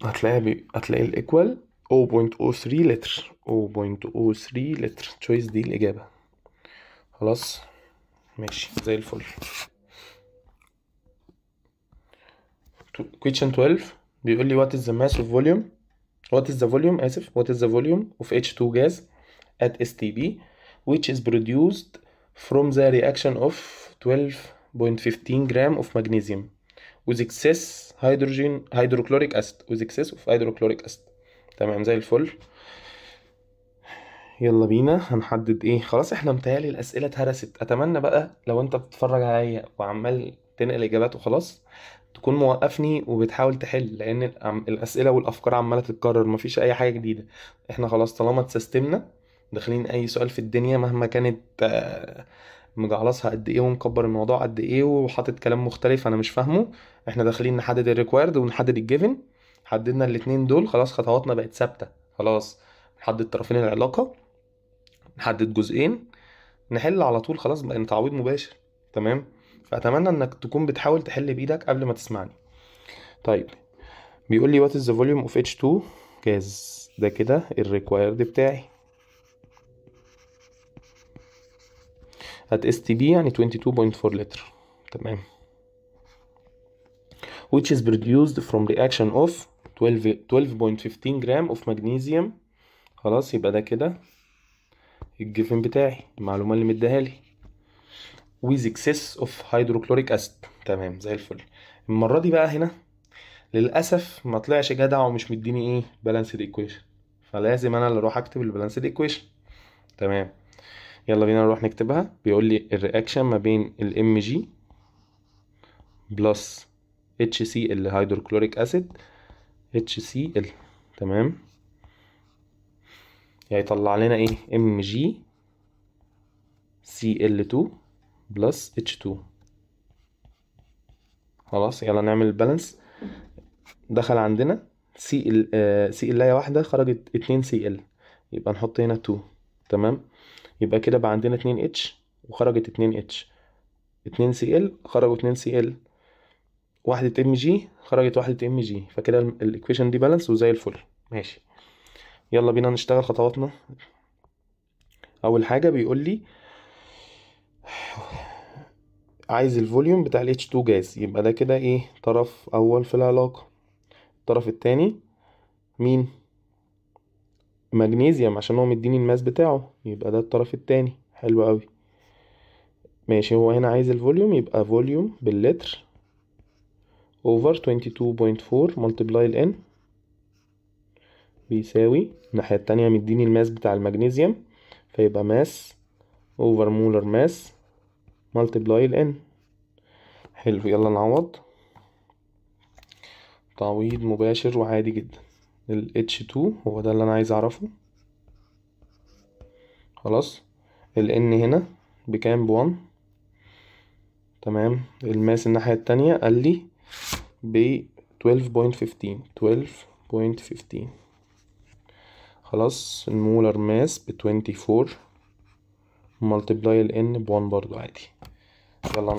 هتلاقي الايكوال 0.03 لتر. 0.03 لتر تشويس دي الإجابة. خلاص ماشي زي الفل. question 12 بيقول لي what is the mass of volume what is the volume what is the volume of H2 gas at STP which is produced from the reaction of 12.15 gram of magnesium with excess hydrochloric acid with excess of hydrochloric acid. تمام زي الفل. يلا بينا هنحدد ايه. خلاص احنا متهيألي الأسئلة اتهرست. اتمنى بقى لو انت بتتفرج عليا وعمال تنقل اجابات وخلاص تكون موقفني وبتحاول تحل، لان الاسئله والافكار عماله تتكرر، مفيش اي حاجه جديده. احنا خلاص طالما اتسيستمنا داخلين اي سؤال في الدنيا مهما كانت مجعلصها قد ايه ومكبر الموضوع قد ايه وحاطط كلام مختلف انا مش فاهمه. احنا داخلين نحدد الريكوايرد ونحدد الجيفن. حددنا الاتنين دول خلاص، خطواتنا بقت ثابته. خلاص نحدد طرفين العلاقه، نحدد جزئين، نحل على طول. خلاص بقى تعويض مباشر. تمام. فأتمنى إنك تكون بتحاول تحل بإيدك قبل ما تسمعني. طيب بيقول لي what is the volume of H2 gas. ده كده الريكوايرد بتاعي at STP يعني 22.4 لتر. تمام. which is produced from reaction of 12.15 gram of magnesium. خلاص يبقى ده كده الجيفن بتاعي، المعلومة اللي مديها لي. with excess of hydrochloric acid. تمام زي الفل. المرة دي بقى هنا للأسف ما طلعش جدع ومش مديني ايه balanced equation، فلازم انا اللي اروح اكتب البالانسد equation. تمام يلا بينا نروح نكتبها. بيقول لي الرياكشن ما بين الام جي بلس اتش سي ال هيدروكلوريك اسيد اتش سي ال. تمام يعني يطلع لنا ايه ام جي سي ال 2 بلس اتش 2. خلاص يلا نعمل البالانس. دخل عندنا سي ال سي ال واحده، خرجت 2 سي ال، يبقى نحط هنا 2. تمام يبقى كده بقى عندنا 2 اتش وخرجت 2 اتش، 2 سي ال خرجوا 2 سي ال، واحدة ام جي خرجت واحدة ام جي، فكده الايكويشن دي بالانس وزي الفل. ماشي يلا بينا نشتغل خطواتنا. اول حاجة بيقول لي عايز الفوليوم بتاع ال H2 جاز، يبقى ده كده ايه طرف اول في العلاقة. الطرف التاني مين؟ مغنيسيوم، عشان هو مديني الماس بتاعه، يبقى ده الطرف التاني. حلو قوي. ماشي هو هنا عايز الفوليوم، يبقى فوليوم باللتر over 22.4 multiply ال N بيساوي الناحية التانية مديني الماس بتاع المغنيسيوم، فيبقى ماس over molar mass multiply ال N. حلو يلا نعوض تعويض مباشر وعادي جدا. ال H2 هو ده اللي انا عايز اعرفه. خلاص ال N هنا بكام؟ ب1. تمام الماس الناحية التانية قال لي ب 12.15 12.15. خلاص المولر ماس ب 24 ملتبلاي ال N ب1 برضو عادي. يلا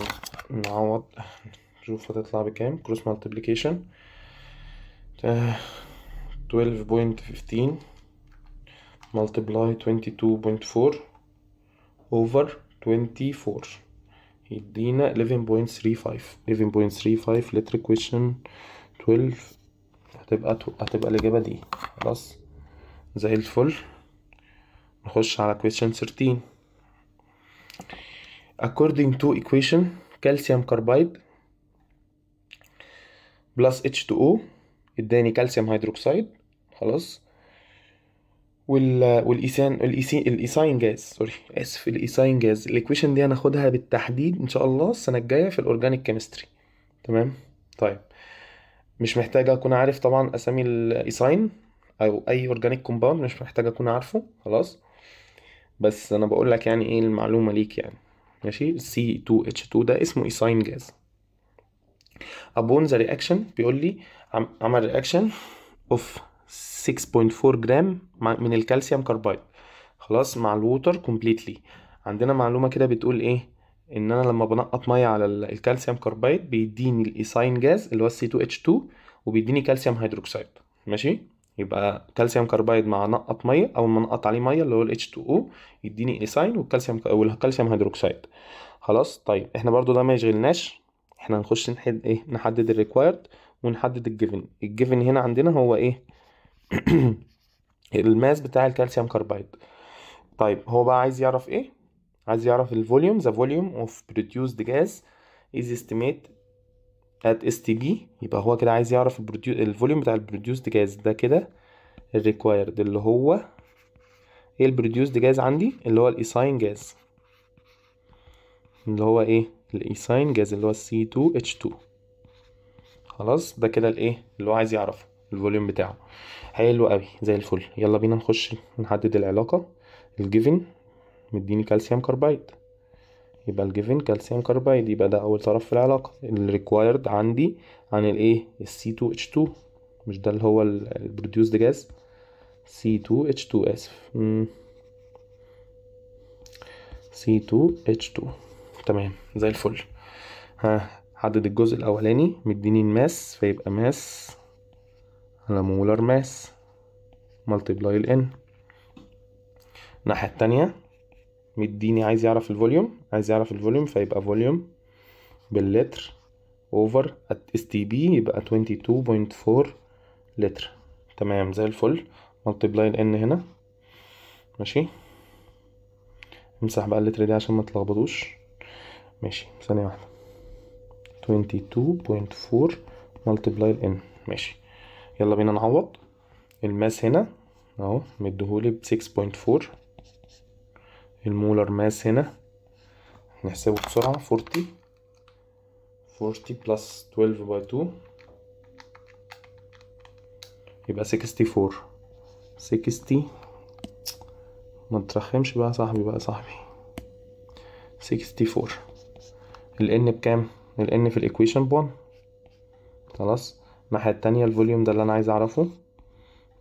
نعوض نشوف هتطلع بكام. كروس مالتيبليكيشن 12.15 multiply 22.4 over 24 يدينا 11.35 11.35 لتر. question 12 هتبقى الإجابة دي. خلاص زي الفل. نخش على question 13. according to equation calcium carbide plus H2O اداني كالسيوم هيدروكسيد. خلاص الايساين جاز، سوري اسف، الايساين جاز. الايكويشن دي هناخدها بالتحديد ان شاء الله السنه الجايه في الاورجانيك كيمستري. تمام طيب مش محتاج اكون عارف طبعا اسامي الايساين او اي اورجانيك كومباوند، مش محتاج اكون عارفه. خلاص بس انا بقول لك يعني ايه المعلومه ليك يعني. ماشي C2H2 ده اسمه ايساين جاز. upon the reaction بيقول لي عمل رياكشن اوف 6.4 جرام من الكالسيوم كاربايد خلاص مع الووتر كومبليتلي. عندنا معلومة كده بتقول ايه؟ ان انا لما بنقط مية على الكالسيوم كاربايد بيديني الايساين جاز اللي هو C2H2 وبيديني كالسيوم هيدروكسيد. ماشي يبقى كالسيوم كاربايد مع نقط مية، اول ما نقط عليه مية اللي هو ال H2O يديني ايساين والكالسيوم هيدروكسيد. خلاص طيب احنا برضو ده ما يشغلناش، احنا هنخش نحدد الريكوايرد ونحدد الجيفن هنا عندنا هو ايه؟ الماس بتاع الكالسيوم كاربايد. طيب هو بقى عايز يعرف ايه؟ عايز يعرف الفوليوم. the volume of produced gas is estimate at STB. يبقى هو كده عايز يعرف الفوليوم بتاع البروديوسد جاز. ده كده الريكوايرد اللي هو ايه؟ البروديوسد جاز عندي اللي هو الايساين جاز، اللي هو ايه؟ الايساين جاز اللي هو C2H2. خلاص ده كده الايه اللي هو عايز يعرفه الفوليوم بتاعه. حلو قوي زي الفل. يلا بينا نخش نحدد العلاقة. الجيفن مديني كالسيوم كاربايد، يبقى الجيفن كالسيوم كاربايد، يبقى ده اول طرف في العلاقة. الريكوايرد عندي عن الايه؟ C2H2، مش ده اللي هو البروديوسد جاز؟ C2H2 اسف C2H2. تمام زي الفل. حدد الجزء الاولاني مديني الماس، فيبقى ماس على مولر ماس ملتبلاي ال N. الناحية التانية مديني عايز يعرف الفوليوم، فيبقى فوليوم باللتر اوفر STB يبقى 22.4 لتر. تمام زي الفل. ملتبلاي ال N هنا. ماشي امسح بقى اللتر دي عشان ما تلخبطوش. ماشي ثانية واحدة. 22.4 ملتبلاي ال n. ماشي يلا بينا نعوض. الماس هنا اهو مديهولي ب 6.4. المولر ماس هنا نحسبه بسرعة. 40 بلس 12 باي 2 يبقى 64. 60 ما ترخمش بقى صاحبي 64. ال n بكام؟ ال n في الايكويشن ب1. خلاص الناحية التانية الفوليوم ده اللي انا عايز اعرفه،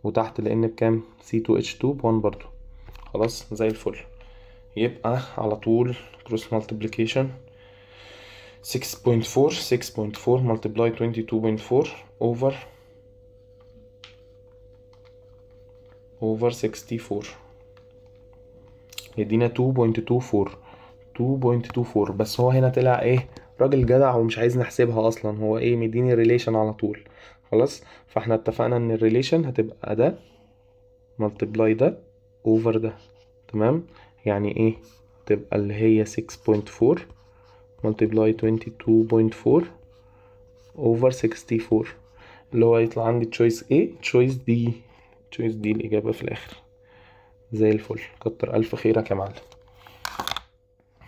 وتحت ال n بكام؟ C2H2 ب1 برضو. خلاص زي الفل. يبقى على طول cross multiplication 6.4 multiply 22.4 over 64 يدينا 2.24. بس هو هنا طلع ايه؟ راجل جدع ومش عايز نحسبها اصلا، هو ايه مديني ريليشن على طول. خلاص فاحنا اتفقنا ان الريليشن هتبقى ده multiply ده over ده. تمام يعني ايه؟ تبقى اللي هي 6.4 multiply 22.4 over 64 اللي هو يطلع عندي choice A choice D. choice D الإجابة في الآخر. زي الفل، كتر ألف خيرك يا معلم.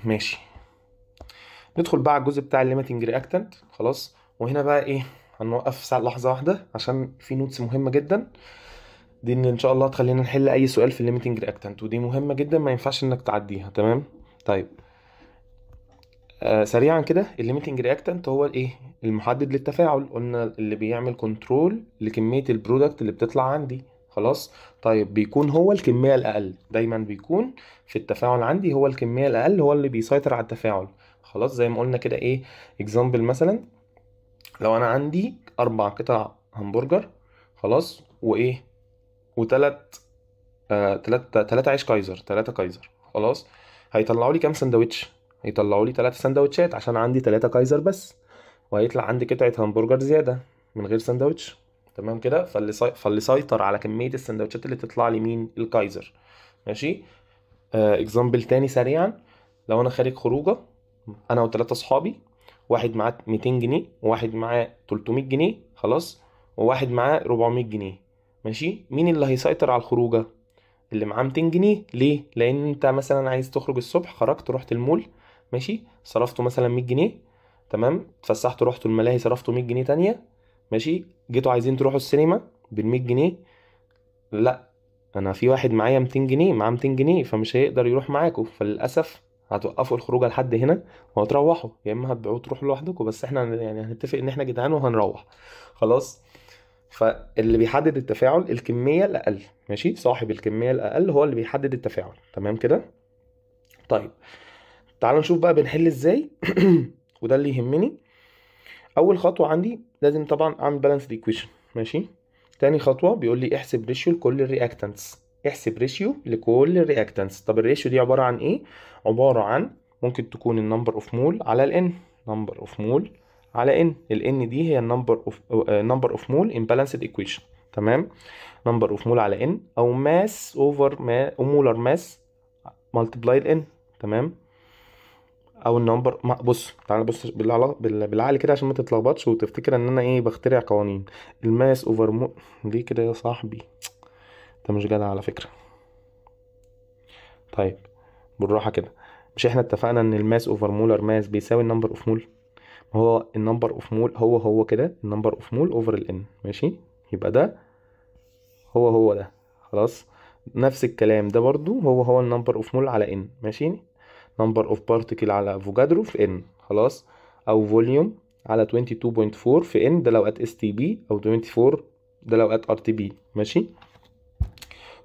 ماشي ندخل بقى على الجزء بتاع الليميتنج رياكتنت. خلاص وهنا بقى ايه هنوقف لحظة واحدة عشان في نوتس مهمة جدا دي ان شاء الله تخلينا نحل اي سؤال في الليميتنج رياكتنت، ودي مهمة جدا ما ينفعش انك تعديها. تمام طيب سريعا كده الليميتنج رياكتنت هو الايه؟ المحدد للتفاعل. قلنا اللي بيعمل كنترول لكميه البرودكت اللي بتطلع عندي. خلاص طيب بيكون هو الكميه الاقل، دايما بيكون في التفاعل عندي هو الكميه الاقل هو اللي بيسيطر على التفاعل. خلاص زي ما قلنا كده ايه اكزامبل مثلا لو انا عندي 4 قطع همبرجر خلاص وايه وتلات تلاتة عيش كايزر، 3 كايزر. خلاص هيطلعوا لي كام سندوتش؟ هيطلعوا لي 3 سندوتشات عشان عندي 3 كايزر بس، وهيطلع عندي قطعة همبرجر زيادة من غير سندوتش. تمام كده. فاللي سيطر على كمية السندوتشات اللي تطلع لي مين؟ الكايزر. ماشي اكزامبل تاني سريعا. لو انا خارج خروجه انا و3 اصحابي، واحد معاه 200 جنيه وواحد معاه 300 جنيه خلاص وواحد معاه 400 جنيه. ماشي مين اللي هيسيطر على الخروجه؟ اللي معاه 200 جنيه. ليه؟ لان انت مثلا عايز تخرج الصبح، خرجت رحت المول ماشي صرفته مثلا 100 جنيه. تمام اتفسحتوا رحتوا الملاهي صرفتوا 100 جنيه تانية. ماشي جيتوا عايزين تروحوا السينما بال100 جنيه. لا انا في واحد معايا 200 جنيه معاه 200 جنيه فمش هيقدر يروح معاكم، فللاسف هتوقفوا الخروجه لحد هنا وهتروحوا، يا اما هتبيعوه تروحوا لوحدكم، بس احنا يعني هنتفق ان احنا جدعان وهنروح. خلاص فاللي بيحدد التفاعل الكمية الأقل. ماشي صاحب الكمية الأقل هو اللي بيحدد التفاعل. تمام كده. طيب تعالوا نشوف بقى بنحل ازاي وده اللي يهمني. أول خطوة عندي لازم طبعا أعمل بالانسد ايكويشن. ماشي تاني خطوة بيقول لي احسب ريشيو لكل الرياكتنتس. احسب ريشيو لكل الرياكتنتس. طب الريشيو دي عبارة عن ايه؟ عبارة عن ممكن تكون النمبر اوف مول على الان. نمبر اوف مول على ان. الان دي هي النمبر اوف مول ان بالانسد ايكويشن. تمام نمبر اوف مول على ان او ماس اوفر مولر ماس ملتبلاي الان. تمام او النمبر بص تعالى بص بالعقل كده عشان ما تتلخبطش وتفتكر ان انا ايه بخترع قوانين. الماس اوفر ليه كده يا صاحبي؟ انت مش جدع على فكرة. طيب بالراحة كده، مش احنا اتفقنا ان الماس اوفر مولر ماس بيساوي النمبر اوف مول؟ هو النمبر اوف مول هو كده النمبر اوف مول اوفر الان. ماشي يبقى ده هو ده. خلاص نفس الكلام ده برضو هو النمبر اوف مول على ان. ماشي نمبر اوف بارتيكل على افوجادرو في ان. خلاص او فوليوم على 22.4 في ان ده لو ات اس تي بي، او 24 ده لو ات ار تي بي. ماشي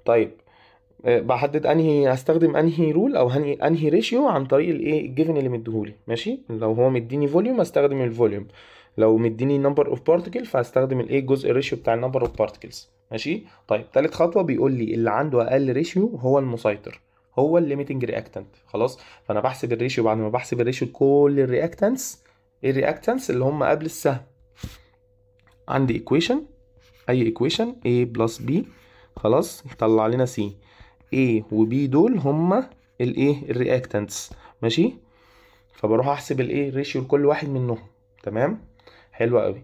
طيب بحدد هستخدم انهي رول او انهي ريشيو عن طريق الايه الجيفن اللي مديهولي. ماشي لو هو مديني فوليوم هستخدم الفوليوم، لو مديني نمبر اوف بارتيكل فهستخدم الايه الجزء الريشيو بتاع النمبر اوف بارتيكلز. ماشي طيب تالت خطوه بيقول لي اللي عنده اقل ريشيو هو المسيطر، هو الليميتنج رياكتنت. خلاص فانا بحسب الريشيو. بعد ما بحسب الريشيو لكل الرياكتنتس اللي هم قبل السهم عندي ايكويشن، اي ايكويشن A بلس B خلاص يطلع لنا C. A و B دول هما الايه الرياكتنتس. ماشي فبروح احسب الايه ريشيو لكل واحد منهم. تمام، حلو قوي.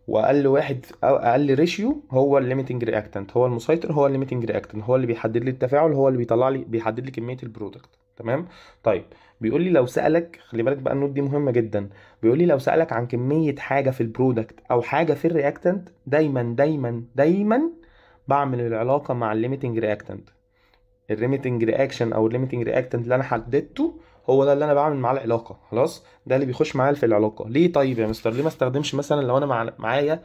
واقل واحد او اقل ريشيو هو الليميتنج رياكتنت، هو المسيطر، هو الليميتنج رياكتنت، هو اللي بيحدد لي التفاعل، هو اللي بيطلع لي بيحدد لي كميه البرودكت. تمام. طيب بيقول لي لو سالك، خلي بالك بقى النوت دي مهمه جدا، بيقول لي لو سالك عن كميه حاجه في البرودكت او حاجه في الرياكتنت، دايما دايما دايما بعمل العلاقه مع الليميتنج رياكتنت. الليميتنج رياكشن او الليميتنج رياكتنت اللي انا حددته هو ده اللي انا بعمل معاه العلاقه. خلاص، ده اللي بيخش معايا في العلاقه. ليه طيب يا مستر؟ ليه ما استخدمش مثلا لو انا معايا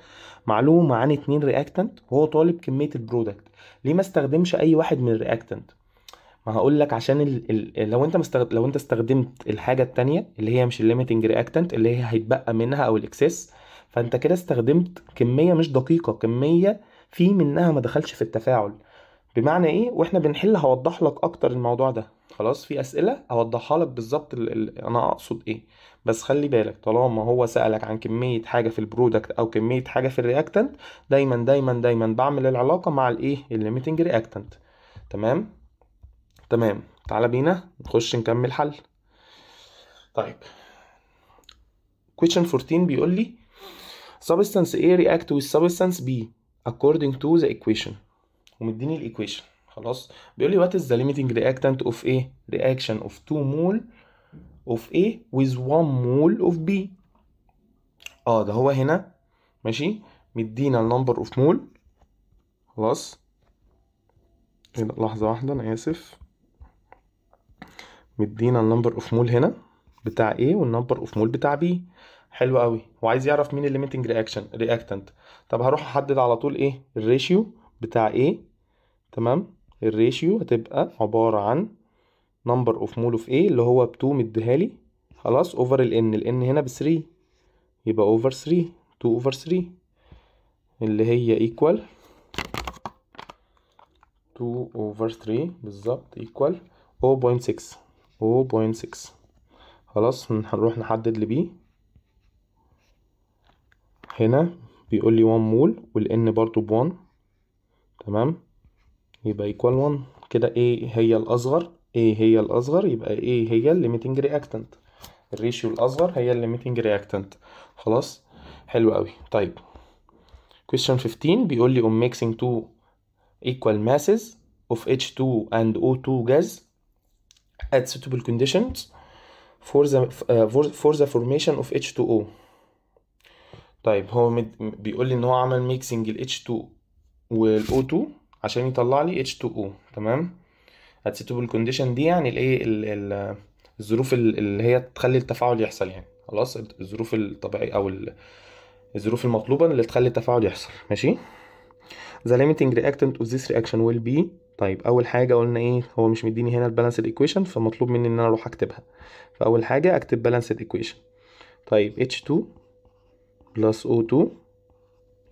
معلومه عن 2 رياكتنت وهو طالب كميه البرودكت، ليه ما استخدمش اي واحد من الرياكتنت؟ ما هقول لك عشان لو انت استخدمت الحاجه التانية اللي هي مش الليميتنج رياكتنت، اللي هي هيتبقى منها او الاكسس، فانت كده استخدمت كميه مش دقيقه، كميه في منها ما دخلش في التفاعل. بمعنى ايه؟ واحنا بنحل هوضح لك اكتر الموضوع ده. خلاص، في اسئله اوضحها لك بالظبط انا اقصد ايه. بس خلي بالك، طالما هو سالك عن كميه حاجه في البرودكت او كميه حاجه في الرياكتنت، دايما دايما دايما بعمل العلاقه مع الايه الليميتنج رياكتنت. تمام. تمام، تعالى بينا نخش نكمل حل. طيب question 14 بيقول لي substance A react with substance B according to the equation، ومديني الايكويشن. خلاص، بيقول لي what is the limiting reactant of A reaction of 2 mole of A with 1 mole of B. ده هو هنا ماشي، مدينا النمبر اوف مول. خلاص، لحظة واحدة انا اسف، مدينا النمبر اوف مول هنا بتاع A والنمبر اوف مول بتاع B. حلو قوي، وعايز يعرف مين الليميتنج رياكتنت. طب هروح احدد على طول ايه الريشيو بتاع A. تمام، الريشيو هتبقى عبارة عن نمبر اوف مول اوف A اللي هو 2 مديهالي، خلاص، اوفر ال N هنا ب 3، يبقى اوفر 3، 2 اوفر 3 اللي هي ايكوال 2 اوفر 3 بالظبط ايكوال 0.6. 0.6. خلاص، هنروح نحدد لبي. هنا بيقول لي 1 مول والN برضو ب1. تمام، يبقى ايكوال 1 كده. ايه هي الاصغر؟ ايه هي الاصغر؟ يبقى ايه هي الليميتنج رياكتنت؟ الريشيو الاصغر هي الليميتنج رياكتنت. خلاص، حلو قوي. طيب question 15 بيقول لي on mixing two equal masses of H2 and O2 gas at suitable conditions for the formation of H2O. طيب هو بيقول لي ان هو عمل ميكسنج ال H2 وال O2 عشان يطلع لي H2O. تمام، at suitable condition دي يعني الايه الظروف اللي هي تخلي التفاعل يحصل يعني. خلاص، الظروف الطبيعية او الظروف المطلوبة اللي تخلي التفاعل يحصل. ماشي. the limiting reactant of this reaction will be. طيب اول حاجة قلنا ايه؟ هو مش مديني هنا البالانسد equation، فمطلوب مني ان انا اروح اكتبها. فاول حاجة اكتب بالانسد equation. طيب H2 plus O2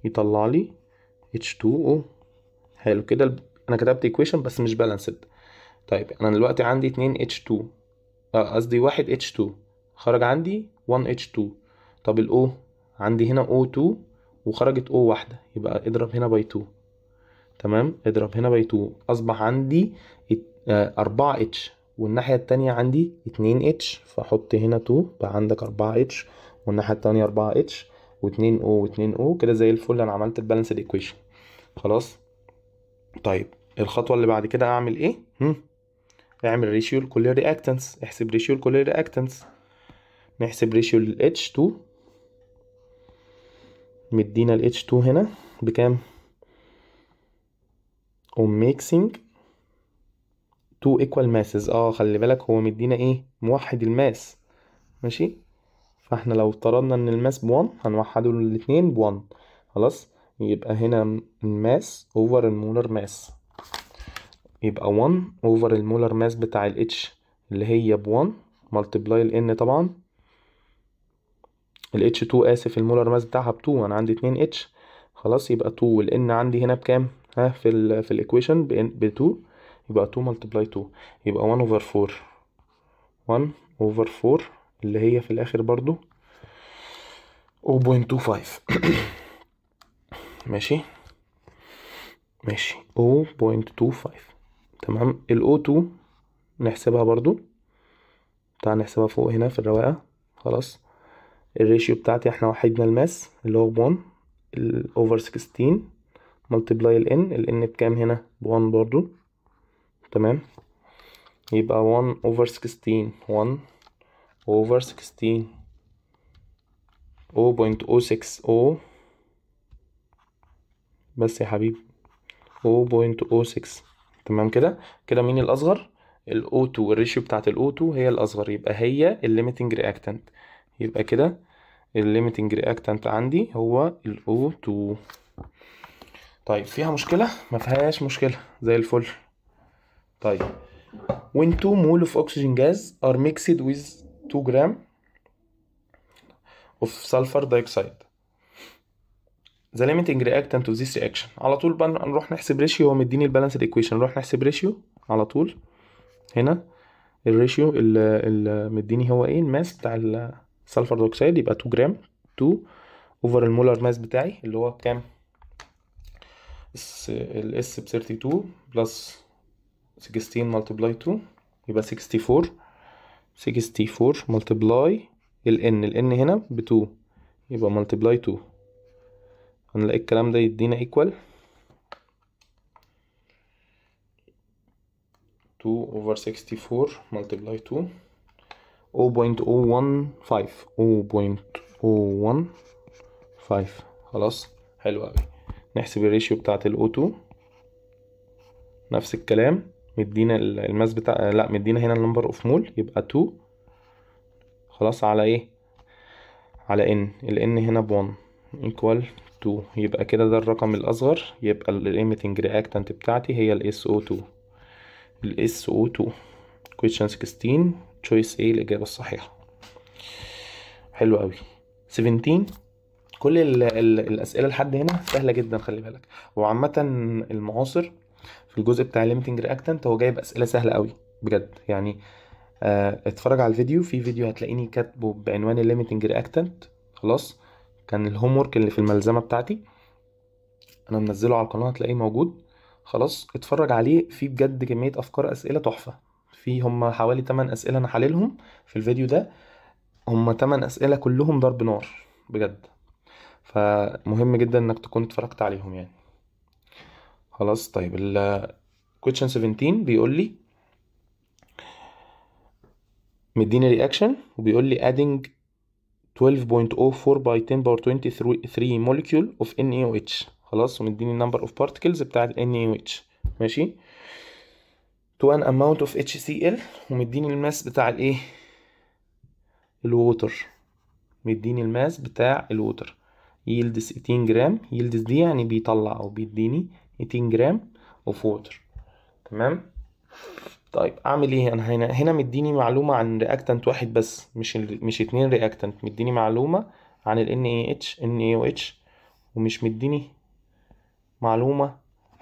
يطلع لي H2O. حلو كده، انا كتبت equation بس مش بالانسد. طيب انا دلوقتي عندي 2 H2، قصدي 1 H2، خرج عندي 1 H2. طب ال O عندي هنا O2 وخرجت O واحدة، يبقى اضرب هنا باي 2. تمام، اضرب هنا باي 2 اصبح عندي 4H، والناحية التانية عندي 2H، فاحط هنا 2 بقى عندك 4H، والناحية التانية 4H و2O و2O كده زي الفل. انا عملت البالانسد ايكويشن. خلاص. طيب الخطوة اللي بعد كده اعمل ايه؟ اعمل ريشيو لكل الرياكتنس. احسب ريشيو لكل الرياكتنس. نحسب ريشيو لل H2. مدينا ال H2 هنا بكام؟ mixing two equal masses. خلي بالك هو مدينا ايه؟ موحد الماس. ماشي، فاحنا لو افترضنا ان الماس ب1 هنوحده الاتنين ب1. خلاص، يبقى هنا الماس اوفر المولر ماس، يبقى 1 اوفر المولر ماس بتاع ال H اللي هي ب1 ملتبلاي ال N. طبعا ال H2 اسف، المولر ماس بتاعها ب2، انا عندي 2H. خلاص، يبقى 2 والN عندي هنا بكام؟ في الايكويشن ب2، يبقى 2 ملتبلاي 2، يبقى 1 اوفر 4. 1 اوفر 4 اللي هي في الاخر برضو 0.25. ماشي ماشي 0.25. تمام، ال O2 نحسبها برضو. تعال نحسبها فوق هنا في الرواقة. خلاص، الريشيو بتاعتي احنا وحدنا الماس اللي هو ب1 اوفر 16 ملتبلاي ال n بكام هنا؟ ب1 برضو. تمام، يبقى 1 over 16 1 over 16 0.060 بس يا حبيبي 0.06. تمام كده. كده مين الأصغر؟ ال O2. الريشيو بتاعت ال O2 هي الأصغر، يبقى هي ال limiting reactant. يبقى كده ال limiting reactant عندي هو ال O2. طيب فيها مشكلة؟ ما فيهاش مشكلة، زي الفل. طيب when 2 mole of oxygen gas are mixed with 2 gram of sulfur dioxide the limiting reactant to this reaction. على طول بقى نروح نحسب ريشيو. هو مديني البالانس ايكويشن، نروح نحسب ريشيو على طول. هنا الريشيو اللي مديني هو ايه؟ الماس بتاع السلفر دioxide، يبقى 2 جرام 2 اوفر المولر ماس بتاعي اللي هو بكام؟ الاس ب 32 بلس 16 ملتبلاي 2 يبقى 64 ملتبلاي ال n هنا ب 2 يبقى ملتبلاي 2. هنلاقي الكلام ده يدينا ايكوال 2 over 64 multiply 2 0.015. خلاص، حلو قوي. نحسب الريشيو بتاعت ال O2. نفس الكلام، مدينا الماس بتاع، لا مدينا هنا النمبر اوف مول يبقى 2. خلاص، على ايه؟ على n. ال n هنا ب1 equal 2. يبقى كده ده الرقم الأصغر، يبقى ال limiting reactant بتاعتي هي ال SO2. ال SO2 question 16 choice A الإجابة الصحيحة. حلو قوي. 17 كل الأسئلة لحد هنا سهلة جدا، خلي بالك. وعامة المعاصر في الجزء بتاع limiting reactant هو جايب أسئلة سهلة قوي بجد يعني. اتفرج على الفيديو، في فيديو هتلاقيني كاتبه بعنوان limiting reactant. خلاص، كان الهوم ورك اللي في الملزمة بتاعتي، أنا منزله على القناة هتلاقيه موجود. خلاص، اتفرج عليه، في بجد كمية أفكار أسئلة تحفة. في هم حوالي 8 أسئلة أنا حللهم في الفيديو ده. هم 8 أسئلة كلهم ضرب نار بجد، فمهم جدا انك تكون اتفرجت عليهم يعني. خلاص، طيب ال question 17 بيقول لي مديني رياكشن وبيقول لي adding 12.04 by 10 power 23 molecule of NaOH. خلاص، ومديني number of particles بتاع ال NaOH. ماشي، to an amount of HCl، ومديني الماس بتاع الايه؟ الووتر. مديني الماس بتاع الووتر يلدس 18 جرام. يلدس دي يعني بيطلع او بيديني 18 جرام اوف ووتر. تمام. طيب اعمل ايه؟ انا هنا مديني معلومه عن رياكتنت واحد بس، مش 2 رياكتنت. مديني معلومه عن ال NaOH ومش مديني معلومه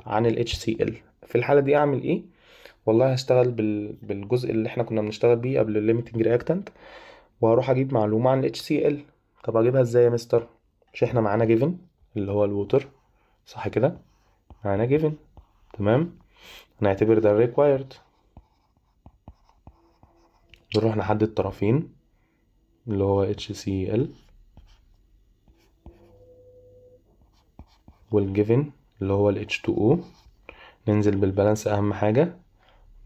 عن ال HCl. في الحاله دي اعمل ايه؟ والله هشتغل بالجزء اللي احنا كنا بنشتغل بيه قبل الليميتنج رياكتنت، وهروح اجيب معلومه عن ال HCl. طب اجيبها ازاي يا مستر؟ مش احنا معانا جيفن اللي هو الووتر، صح كده؟ معانا جيفن. تمام، هنعتبر ده required. نروح نحدد طرفين اللي هو HCl والجيفن اللي هو ال H2O. ننزل بالبالانس، اهم حاجة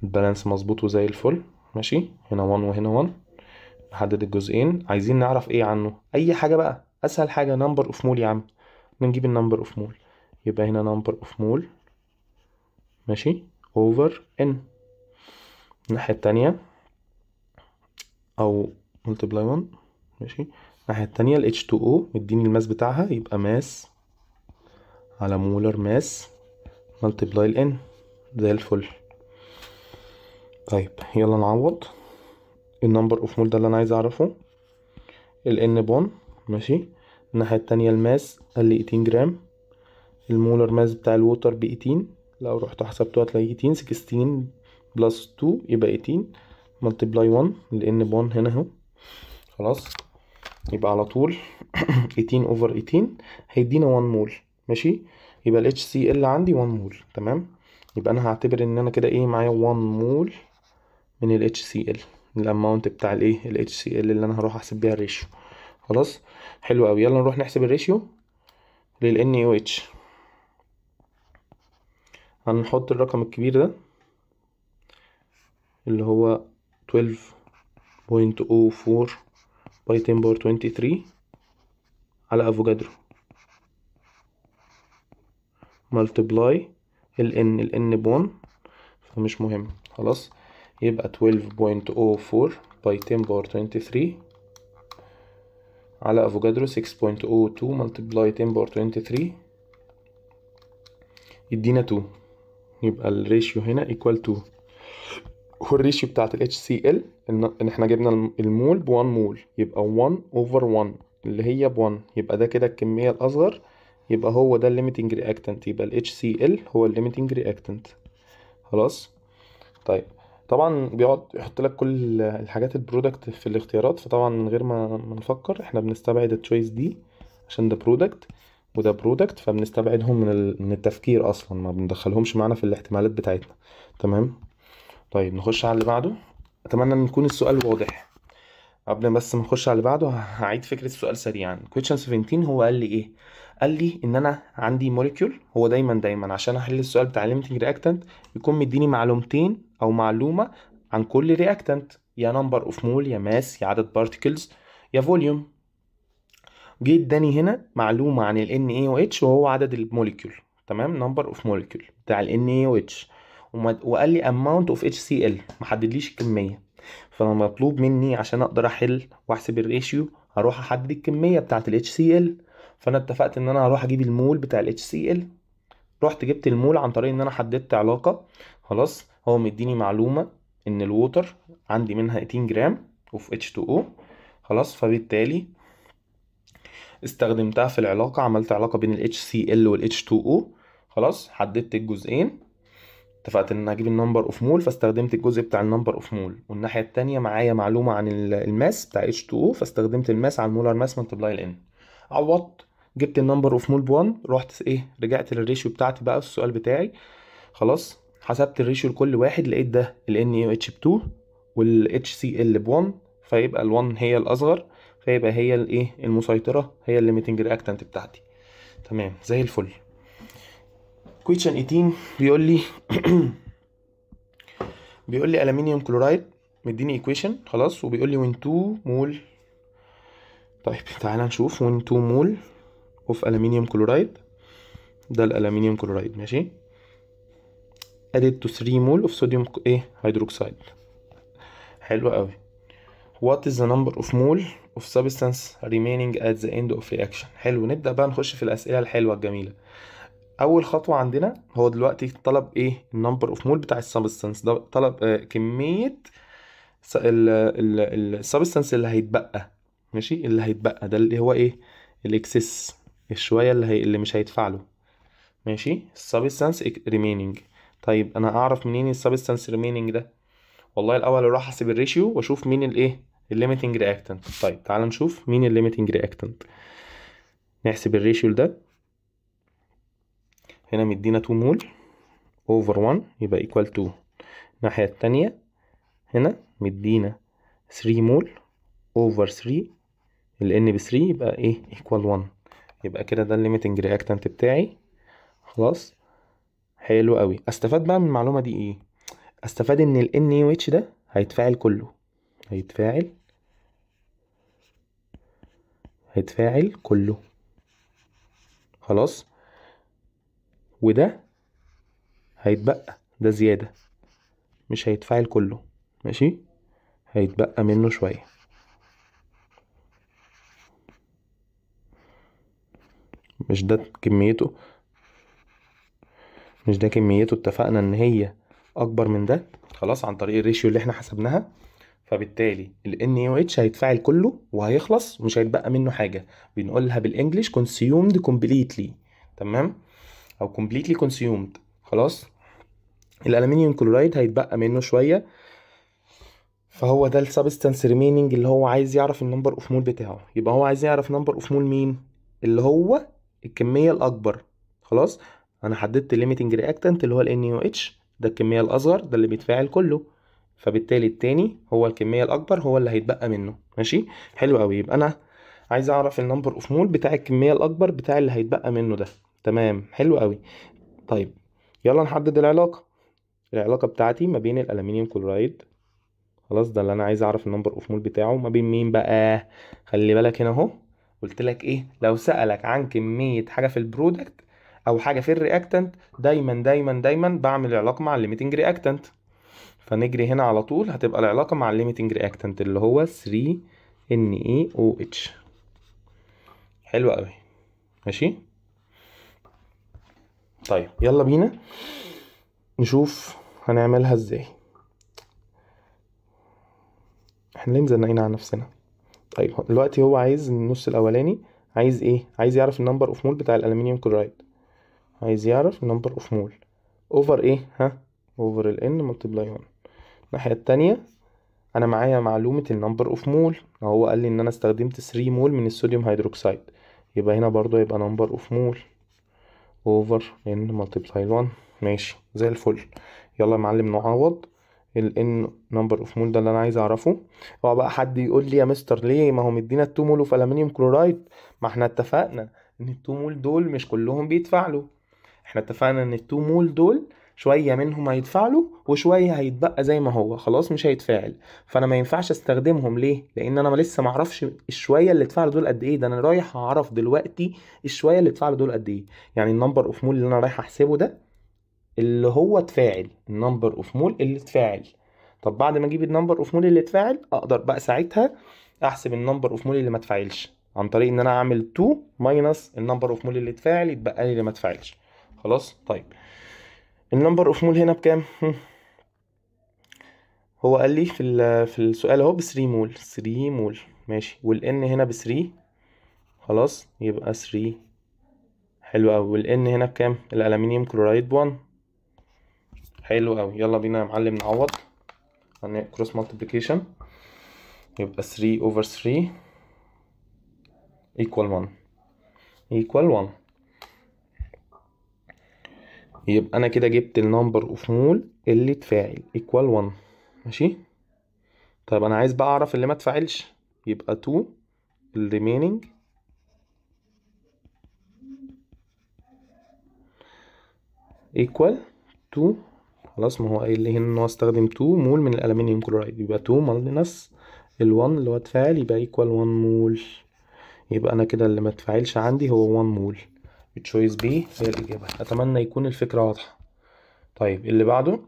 البالانس مظبوط وزي الفل. ماشي، هنا 1 وهنا 1. نحدد الجزئين. عايزين نعرف ايه عنه؟ اي حاجة بقى، اسهل حاجة نمبر اوف مول يا عم. بنجيب النمبر اوف مول، يبقى هنا نمبر اوف مول ماشي اوفر n. الناحية التانية او multiply 1. ماشي، الناحية التانية ال H2O مديني الماس بتاعها، يبقى ماس على مولر ماس multiply ال n زي الفل. طيب يلا نعوض. النمبر اوف مول ده اللي انا عايز اعرفه، ال n بون. ماشي، الناحية التانية الماس قال لي 18 جرام. المولر ماس بتاع الووتر ب 18، لو رحت حسبته هتلاقي 18. 16 بلس 2 يبقى 18 multiply 1 ال n بون هنا اهو. خلاص، يبقى على طول 18 over 18 هيدينا 1 مول. ماشي، يبقى ال HCl عندي 1 مول. تمام، يبقى انا هعتبر ان انا كده ايه؟ معايا 1 مول من ال HCl. الاماونت بتاع الايه ال HCl اللي انا هروح احسب بيها الريشيو. خلاص حلو قوي. يلا نروح نحسب الريشيو لل NaOH. هنحط الرقم الكبير ده اللي هو 12.04 باي 10 باور 23 على افوجادرو ملتبلاي ال N ب1 فمش مهم. خلاص يبقى 12.04 باي 10 باور 23 على افوجادرو 6.02 ملتبلاي 10 باور 23 يدينا 2. يبقى الريشيو هنا equal 2. هو الريشيو بتاعت ال HCl ان احنا جبنا المول ب 1 مول، يبقى 1 over 1 اللي هي ب 1، يبقى ده كده الكمية الأصغر، يبقى هو ده الليميتنج رياكتنت، يبقى ال HCl هو الليميتنج رياكتنت. خلاص طيب طبعا بيقعد يحط لك كل الحاجات البرودكت في الاختيارات، فطبعا من غير ما نفكر احنا بنستبعد التشويس دي عشان ده برودكت وده برودكت، فبنستبعدهم من التفكير اصلا، ما بندخلهمش معانا في الاحتمالات بتاعتنا. تمام. طيب نخش على اللي بعده. اتمنى ان يكون السؤال واضح. قبل بس ما نخش على اللي بعده هعيد فكره السؤال سريعا. question 17 هو قال لي ايه؟ قال لي ان انا عندي موليكيول. هو دايما عشان احل السؤال بتاع limiting reactant يكون مديني معلومتين او معلومه عن كل رياكتنت، يا نمبر اوف مول يا ماس يا عدد بارتكلز يا فوليوم. جه اداني هنا معلومه عن ال NaOH وهو عدد الموليكيول. تمام، نمبر اوف موليكيول بتاع ال NaOH، وقال لي amount of HCl، ما حددليش الكميه. فانا مطلوب مني عشان اقدر احل واحسب الريشيو هروح احدد الكميه بتاعه ال HCl. فانا اتفقت ان انا هروح اجيب المول بتاع ال HCl. رحت جبت المول عن طريق ان انا حددت علاقه. خلاص هو مديني معلومه ان الووتر عندي منها 18 جرام اوف H2O. خلاص فبالتالي استخدمتها في العلاقة، عملت علاقة بين ال HCl وال H2O. خلاص حددت الجزئين، اتفقت ان انا هجيب النمبر اوف مول فاستخدمت الجزء بتاع النمبر اوف مول، والناحية التانية معايا معلومة عن الماس بتاع H2O فاستخدمت الماس على المولار ماس ملتبلاي ال N. عوضت جبت النمبر اوف مول ب1، رحت ايه رجعت للريشيو بتاعتي بقى في السؤال بتاعي. خلاص حسبت الريشيو لكل واحد، لقيت ده ال NaOH ب2 وال HCl ب1، فيبقى ال1 هي الأصغر، فيبقى هي الايه المسيطرة، هي الليميتنج رياكتنت بتاعتي. تمام زي الفل. question 18 بيقول لي بيقول لي ألمنيوم كلورايد، مديني ايكويشن. خلاص وبيقول لي when 2 مول. طيب تعالى نشوف when 2 مول اوف ألمنيوم كلورايد، ده الألمنيوم كلورايد ماشي، added to 3 مول اوف صوديوم ايه هيدروكسيد. حلو قوي. what is the number of mole of substance remaining at the end of reaction. حلو، نبدأ بقى نخش في الأسئلة الحلوة الجميلة. أول خطوة عندنا هو دلوقتي طلب إيه النمبر اوف مول بتاع السبستانس ده، طلب كمية السبستانس اللي هيتبقى. ماشي، اللي هيتبقى ده اللي هو إيه الإكسس، الشوية اللي مش هيدفع له. ماشي، السبستانس remaining. طيب أنا أعرف منين السبستانس remaining ده؟ والله الاول اروح احسب الريشيو واشوف مين الايه الليميتنج رياكتنت. طيب تعال نشوف مين الليميتنج رياكتنت. نحسب الريشيو ده. هنا مدينا 2 مول اوفر 1 يبقى ايكوال 2. الناحيه التانية هنا مدينا 3 مول اوفر 3، ال N ب 3 يبقى ايه ايكوال 1. يبقى كده ده الليميتنج رياكتنت بتاعي. خلاص حلو قوي. استفاد بقى من المعلومه دي ايه؟ استفاد ان ال NaOH ده هيتفاعل كله، هيتفاعل كله. خلاص وده هيتبقى، ده زيادة مش هيتفاعل كله. ماشي، هيتبقى منه شوية. مش ده كميته، اتفقنا ان هي اكبر من ده خلاص عن طريق الريشيو اللي احنا حسبناها. فبالتالي ال NaOH هيتفاعل كله وهيخلص مش هيتبقى منه حاجة. بنقولها بالانجلش consumed completely. تمام، او completely consumed. خلاص الالمنيوم كلورايد هيتبقى منه شوية، فهو ده السبستانس ريميننج اللي هو عايز يعرف النمبر اوف مول بتاعه. يبقى هو عايز يعرف نمبر اوف مول مين اللي هو الكمية الأكبر. خلاص أنا حددت الليميتنج رياكتنت اللي هو ال NaOH، ده الكمية الأصغر، ده اللي بيتفاعل كله. فبالتالي التاني هو الكمية الأكبر هو اللي هيتبقى منه. ماشي، حلو أوي. يبقى أنا عايز أعرف النمبر أوف مول بتاع الكمية الأكبر بتاع اللي هيتبقى منه ده. تمام، حلو أوي. طيب يلا نحدد العلاقة بتاعتي ما بين الألمنيوم كلورايد. خلاص، ده اللي أنا عايز أعرف النمبر أوف مول بتاعه ما بين مين بقى. خلي بالك هنا أهو، قلت لك إيه؟ لو سألك عن كمية حاجة في البرودكت أو حاجة في الرياكتنت، دايما دايما دايما بعمل علاقة مع الليميتنج رياكتنت. فنجري هنا على طول، هتبقى العلاقة مع الليميتنج رياكتنت اللي هو 3NaOH. حلو قوي. ماشي، طيب يلا بينا نشوف هنعملها ازاي. احنا ليه مزنقين على نفسنا؟ طيب دلوقتي هو عايز النص الاولاني، عايز ايه؟ عايز يعرف النمبر اوف مول بتاع الالومنيوم كلورايد. عايز يعرف النمبر اوف مول اوفر ايه؟ اوفر ال N ملتبلاي 1. الناحية التانية انا معايا معلومة النمبر اوف مول، هو قال لي ان انا استخدمت 3 مول من الصوديوم هيدروكسيد، يبقى هنا برضو يبقى نمبر اوف مول اوفر N ملتبلاي 1. ماشي زي الفل. يلا يا معلم نعوض ال N نمبر اوف مول ده اللي انا عايز اعرفه. هو بقى حد يقول لي يا مستر ليه؟ ما هو مدينا ال 2 مول اوف الومنيوم كلورايد. ما احنا اتفقنا ان ال 2 مول دول مش كلهم بيتفاعلوا. احنا اتفقنا ان ال 2 مول دول شوية منهم هيتفاعلوا وشوية هيتبقى زي ما هو خلاص مش هيتفاعل. فانا ما ينفعش استخدمهم ليه؟ لان انا لسه ما اعرفش الشوية اللي اتفاعلوا دول قد ايه. ده انا رايح اعرف دلوقتي الشوية اللي اتفاعلوا دول قد ايه. يعني النمبر اوف مول اللي انا رايح احسبه ده اللي هو اتفاعل، النمبر اوف مول اللي اتفاعل. طب بعد ما اجيب النمبر اوف مول اللي اتفاعل اقدر بقى ساعتها احسب النمبر اوف مول اللي ما اتفاعلش عن طريق ان انا اعمل 2 ماينس النمبر اوف مول اللي اتفاعل، يتبقى لي اللي ما اتفاعلش. خلاص طيب النمبر اوف مول هنا بكام؟ هو قال لي في السؤال اهو ب 3 مول، 3 مول. ماشي، والان هنا ب 3. خلاص يبقى 3. حلو قوي. والان هنا بكام؟ الالومنيوم كلورايد ب 1. حلو قوي. يلا بينا يا معلم نعوض. هنعمل كروس مالتيبليكيشن، يبقى 3 over 3 equal 1 equal 1. يبقى انا كده جبت النمبر اوف مول اللي اتفاعل equal 1. ماشي، طيب انا عايز بقى اعرف اللي ما اتفاعلش، يبقى 2 ال remaining equal 2. خلاص، ما هو قايل لي هنا ان هو استخدم 2 مول من الالومنيوم كلورايد، يبقى 2 ماينس ال1 اللي هو اتفاعل يبقى equal 1 مول. يبقى انا كده اللي ما اتفاعلش عندي هو 1 مول. تشويس بي هي الاجابه. اتمنى يكون الفكره واضحه. طيب اللي بعده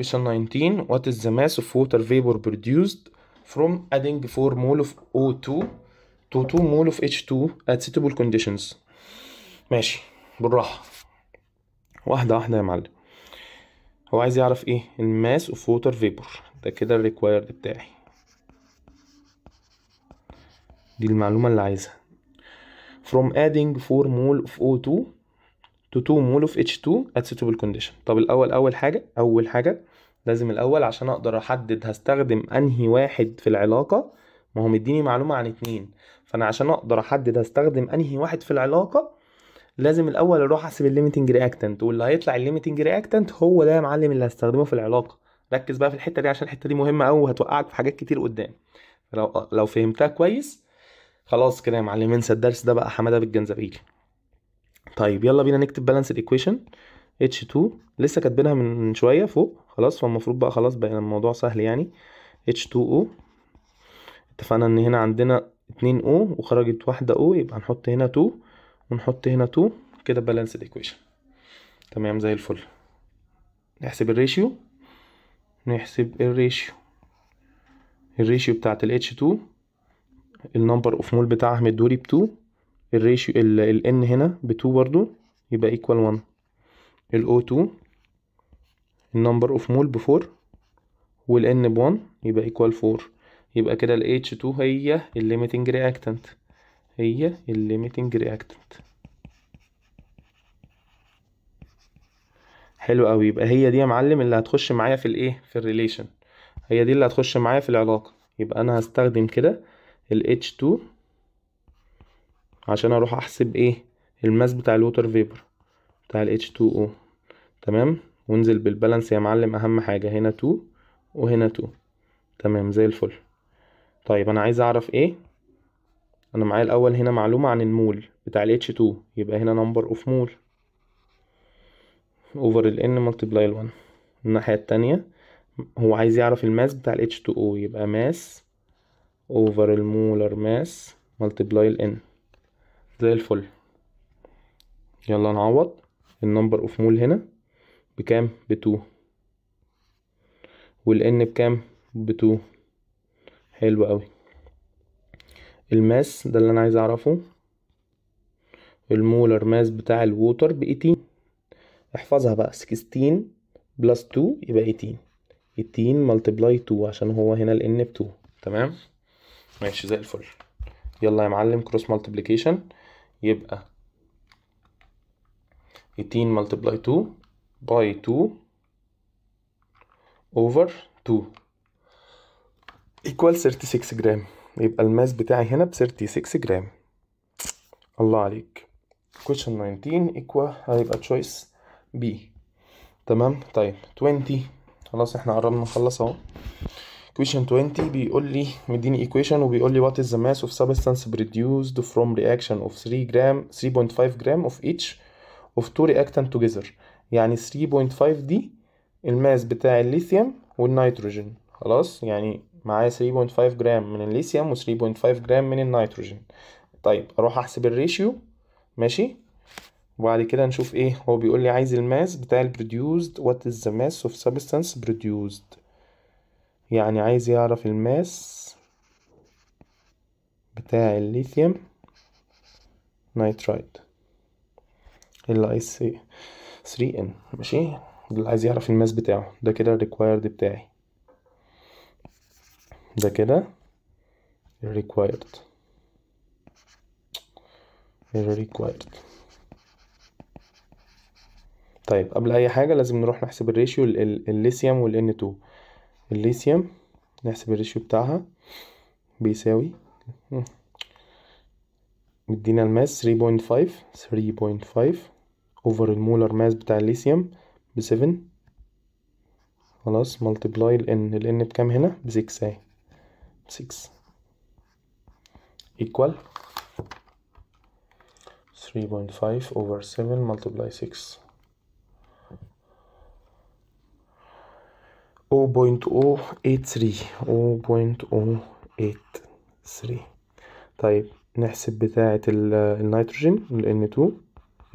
question 19 what is the mass of water vapor produced from adding 4 mole of O2 to 2 mole of H2 at suitable conditions. ماشي بالراحة، واحدة واحدة يا معلم. هو عايز يعرف ايه؟ الماس اوف ووتر فيبور، ده كده الريكوايرد بتاعي، دي المعلومة اللي عايزها. from adding 4 mole of O2 to 2 mole of H2 at suitable condition. طب الأول أول حاجة لازم الأول عشان أقدر أحدد هستخدم أنهي واحد في العلاقة، ما هو مديني معلومة عن 2، فأنا عشان أقدر أحدد هستخدم أنهي واحد في العلاقة لازم الأول أروح أحسب الليميتنج رياكتنت، واللي هيطلع الليميتنج رياكتنت هو ده يا معلم اللي هستخدمه في العلاقة. ركز بقى في الحتة دي عشان الحتة دي مهمة أوي وهتوقعك في حاجات كتير قدام. لو فهمتها كويس خلاص كده يا معلم انسى الدرس ده بقى حمادة بالجنزبيل. طيب يلا بينا نكتب بالانس ايكويشن. H2 لسه كاتبينها من شويه فوق خلاص، فالمفروض بقى خلاص بقى الموضوع سهل يعني. H2O اتفقنا ان هنا عندنا 2 O وخرجت واحده O، يبقى هنحط هنا 2 ونحط هنا 2 كده بالانس ايكويشن. تمام زي الفل. نحسب الريشيو. الريشيو بتاعت ال H2 النمبر اوف مول بتاعها مدوري ب 2، الريشيو ال N هنا ب 2 برضو يبقى equal 1. ال O2 النمبر اوف مول ب 4 وال N ب 1 يبقى equal 4. يبقى كده ال H2 هي الليميتنج رياكتنت، حلو قوي. يبقى هي دي يا معلم اللي هتخش معايا في الايه، في الريليشن، هي دي اللي هتخش معايا في العلاقة. يبقى انا هستخدم كده ال H2 عشان اروح احسب ايه؟ الماس بتاع الوتر فيبر بتاع ال H2O. تمام، وانزل بالبالانس يا معلم. اهم حاجة هنا 2 وهنا 2. تمام زي الفل. طيب انا عايز اعرف ايه، انا معايا الاول هنا معلومة عن المول بتاع ال H2، يبقى هنا number of mole over ال N multiply ال 1. الناحية التانية هو عايز يعرف الماس بتاع ال H2O، يبقى ماس over المولر ماس multiply ال N. زي الفل. يلا نعوض. النمبر اوف مول هنا بكام؟ ب2، والN بكام؟ ب2. حلو قوي. الماس ده اللي انا عايز اعرفه، المولر ماس بتاع الووتر ب18. احفظها بقى، 16 بلس 2 يبقى 18. 18 ملتبلاي 2 عشان هو هنا ال N ب2. تمام ماشي زي الفل. يلا يا معلم كروس ملتبليكيشن، يبقى 18 ملتبلاي 2 باي 2 over 2 equal 36 جرام. يبقى الماس بتاعي هنا ب 36 جرام. الله عليك. question 19 equal هيبقى choice B. تمام. طيب 20 خلاص احنا قربنا نخلص اهو. question 20 بيقول لي مديني equation وبيقول لي what is the mass of substance produced from reaction of 3.5 gram of each of two reactant together. يعني 3.5 دي الماس بتاع الليثيوم والنيتروجين. خلاص يعني معايا 3.5 جرام من الليثيوم و 3.5 جرام من النيتروجين. طيب اروح احسب الريشيو. ماشي. وبعد كده نشوف ايه هو بيقول لي. عايز الماس بتاع البروديوسد what is the mass of substance produced، يعني عايز يعرف الماس بتاع الليثيوم نيترايد اللي اي سي 3N. ماشي. اللي عايز يعرف الماس بتاعه ده كده الريكوايرد بتاعي، ده كده الريكوايرد. طيب قبل اي حاجه لازم نروح نحسب الريشيو الليثيوم والN 2. الليثيوم نحسب الريشيو بتاعها بيساوي مدينا الماس 3.5 اوفر المولر ماس بتاع الليثيوم ب7. خلاص ملتبلاي ال N بكام هنا؟ ب6 اهي، 6 equal 3.5 over 7 multiply 6 0.083. طيب نحسب بتاعة النيتروجين ال N2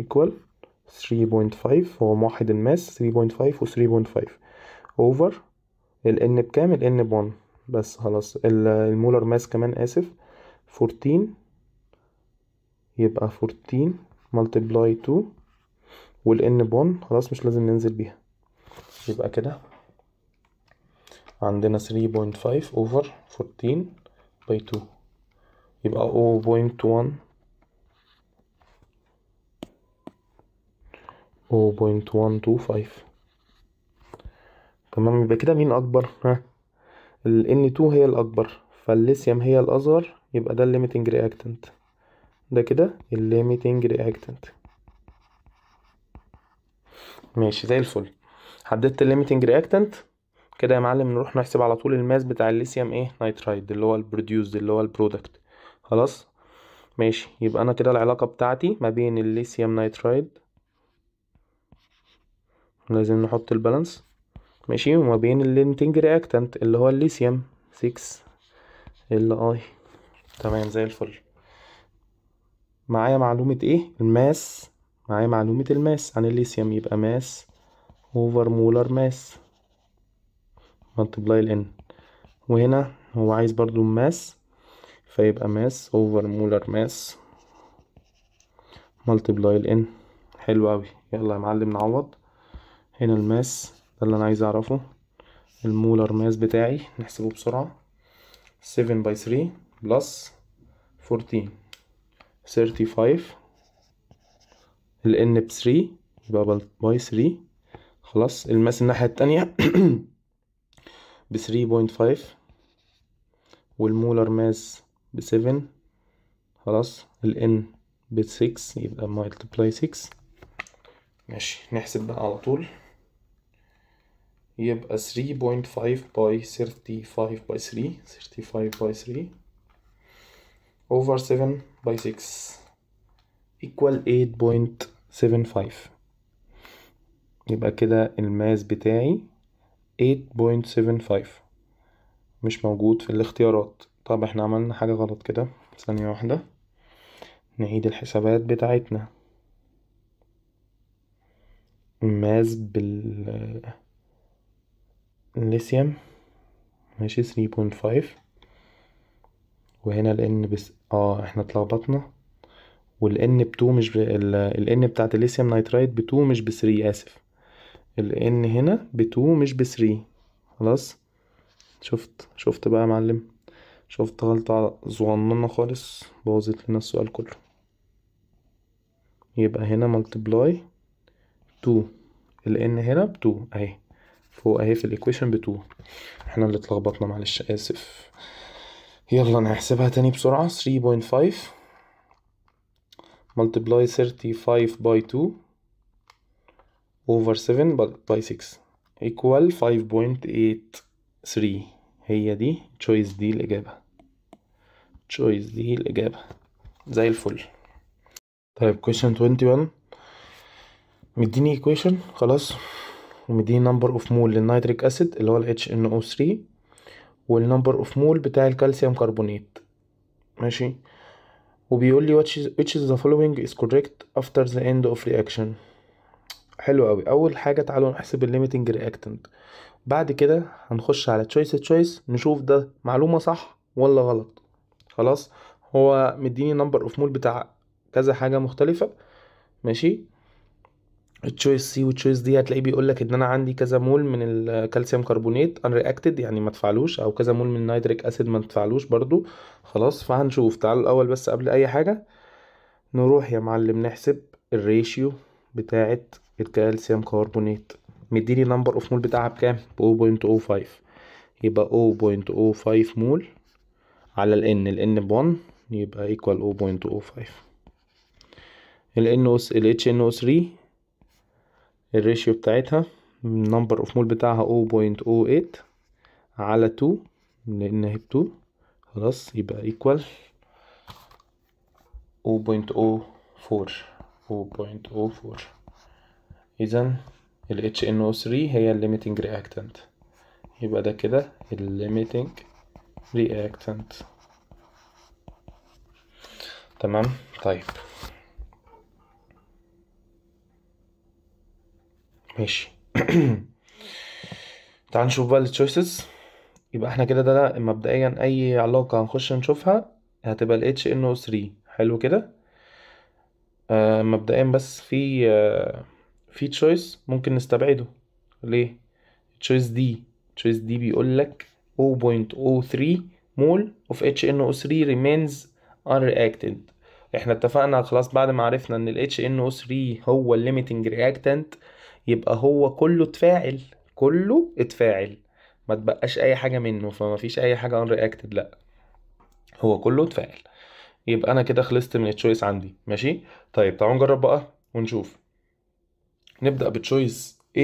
equal 3.5، هو موحد الماس 3.5 و 3.5 over ال N بكام؟ ال N ب1 بس. خلاص المولر ماس كمان آسف 14، يبقى 14 multiply 2 وال N ب1 خلاص مش لازم ننزل بيها. يبقى كده عندنا 3.5 over 14 by 2 يبقى 0.125. تمام. يبقى كده مين أكبر؟ ها، ال N2 هي الأكبر، فالليثيوم هي الأصغر، يبقى ده limiting reactant. ده كده limiting reactant. ماشي زي الفل. حددت limiting reactant كده يا معلم. نروح نحسب على طول الماس بتاع الليثيوم ايه نيترايد اللي هو البروديوسد اللي هو البرودكت. خلاص ماشي. يبقى انا كده العلاقة بتاعتي ما بين الليثيوم نيترايد لازم نحط البالانس ماشي، وما بين الليميتنج رياكتنت اللي هو الليثيوم 6 Li. تمام زي الفل. معايا معلومة ايه؟ الماس. معايا معلومة الماس عن الليثيوم، يبقى ماس اوفر مولر ماس ملتبلاي ال N. وهنا هو عايز برضو الماس، فيبقى ماس اوفر مولر ماس ملتبلاي ال N. حلو اوي. يلا يا معلم نعوض. هنا الماس ده اللي انا عايز اعرفه، المولر ماس بتاعي نحسبه بسرعة. 7 by 3 plus 14 35. ال N ب 3 يبقى باي 3. خلاص الماس الناحية التانية ب 3.5 والمولر ماس ب7. خلاص ال N ب 6 يبقى multiply 6. ماشي نحسب بقى على طول. يبقى 3.5 باي 35 باي 3 35 باي 3 over 7 باي 6 equal 8.75. يبقى كده الماس بتاعي 8.75 مش موجود في الاختيارات. طب احنا عملنا حاجة غلط كده، ثانية واحدة نعيد الحسابات بتاعتنا. الماس بالليثيوم ماشي 3.5، وهنا الان بس احنا اتلخبطنا، والان ب2 مش الان بتاعت الليثيوم نيترايت ب2 مش ب3، اسف، الان هنا ب2 مش ب3. خلاص، شفت بقى يا معلم، شفت غلطة صغننة خالص بوظت لنا السؤال كله. يبقى هنا multiply 2، الان هنا ب2 اهي فوق اهي في الايكويشن ب2، احنا اللي اتلخبطنا معلش اسف. يلا نحسبها تاني بسرعة. 3.5 multiply 35 by 2 over 7 by 6 equal 5.83. هي دي choice دي الإجابة، choice دي الإجابة زي الفل. طيب question 21 مديني equation خلاص، ومديني number of mole للنيتريك أسيد اللي هو ال HNO3 والنمبر of mole بتاع الكالسيوم كربونات ماشي، وبيقول لي which is the following is correct after the end of reaction. حلو قوي. اول حاجه تعالوا نحسب الليميتنج رياكتنت، بعد كده هنخش على تشويس نشوف ده معلومه صح ولا غلط. خلاص، هو مديني نمبر اوف مول بتاع كذا حاجه مختلفه ماشي. التشويس سي والتشويس دي هتلاقيه بيقول لك ان انا عندي كذا مول من الكالسيوم كربونات ان رياكتد يعني ما تفعلوش، او كذا مول من النيتريك اسيد ما تفعلوش برضو. خلاص، فهنشوف. تعالوا الاول بس قبل اي حاجه نروح يا معلم نحسب الريشيو بتاعت الكالسيوم كربونات. مديني نمبر اوف مول بتاعها بكام؟ ب 0.05، يبقى 0.05 مول على الان ب1 يبقى ايكوال 0.05. ال HNO3 الريشيو بتاعتها النمبر اوف مول بتاعها 0.08 على 2 لان هي 2. خلاص، يبقى ايكوال 0.04 0.04. اذا ال HNO3 هي ال limiting reactant، يبقى ده كده ال limiting reactant. تمام. طيب ماشي. تعال نشوف بقى ال choices. يبقى احنا كده ده مبدئيا اي علاقة هنخش نشوفها هتبقى ال HNO3. حلو كده. مبدئيا بس في choice ممكن نستبعده. ليه؟ choice دي بيقول لك 0.03 مول of HNO3 remains unreacted. احنا اتفقنا خلاص بعد ما عرفنا ان ال HNO3 هو ال limiting reactant، يبقى هو كله اتفاعل، ما تبقاش اي حاجة منه، فما فيش اي حاجة unreacted، لا هو كله اتفاعل. يبقى انا كده خلصت من التشويس عندي ماشي. طيب تعالوا نجرب بقى ونشوف. نبدأ بتشويس A،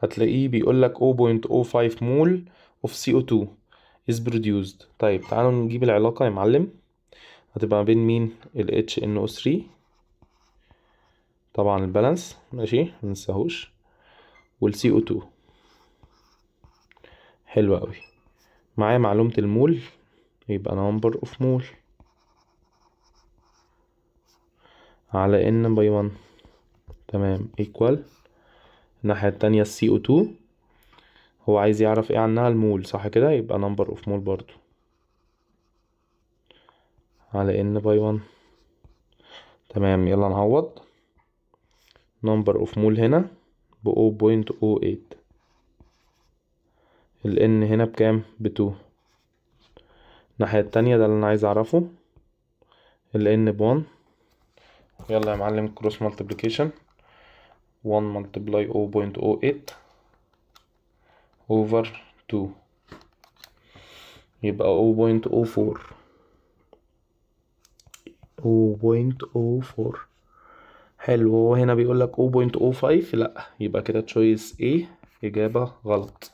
هتلاقيه بيقول لك 0.05 مول of CO2 is produced. طيب تعالوا نجيب العلاقة يا معلم، هتبقى ما بين مين؟ ال HNO3 طبعا البالانس ماشي مننساهوش، وال CO2. حلو قوي. معايا معلومة المول، يبقى number of mole على N by 1. تمام equal الناحية التانية ال CO2 هو عايز يعرف ايه عنها؟ المول، صح كده؟ يبقى number of mole برضو على N by 1. تمام، يلا نعوض. number of mole هنا ب 0.08، ال N هنا بكام؟ ب2. الناحية التانية ده اللي انا عايز اعرفه، ال N ب1. يلا يا معلم cross multiplication، 1 multiply 0.08 over 2 يبقى 0.04 حلو. هو هنا بيقول لك 0.05، لا يبقى كده choice A اجابة غلط.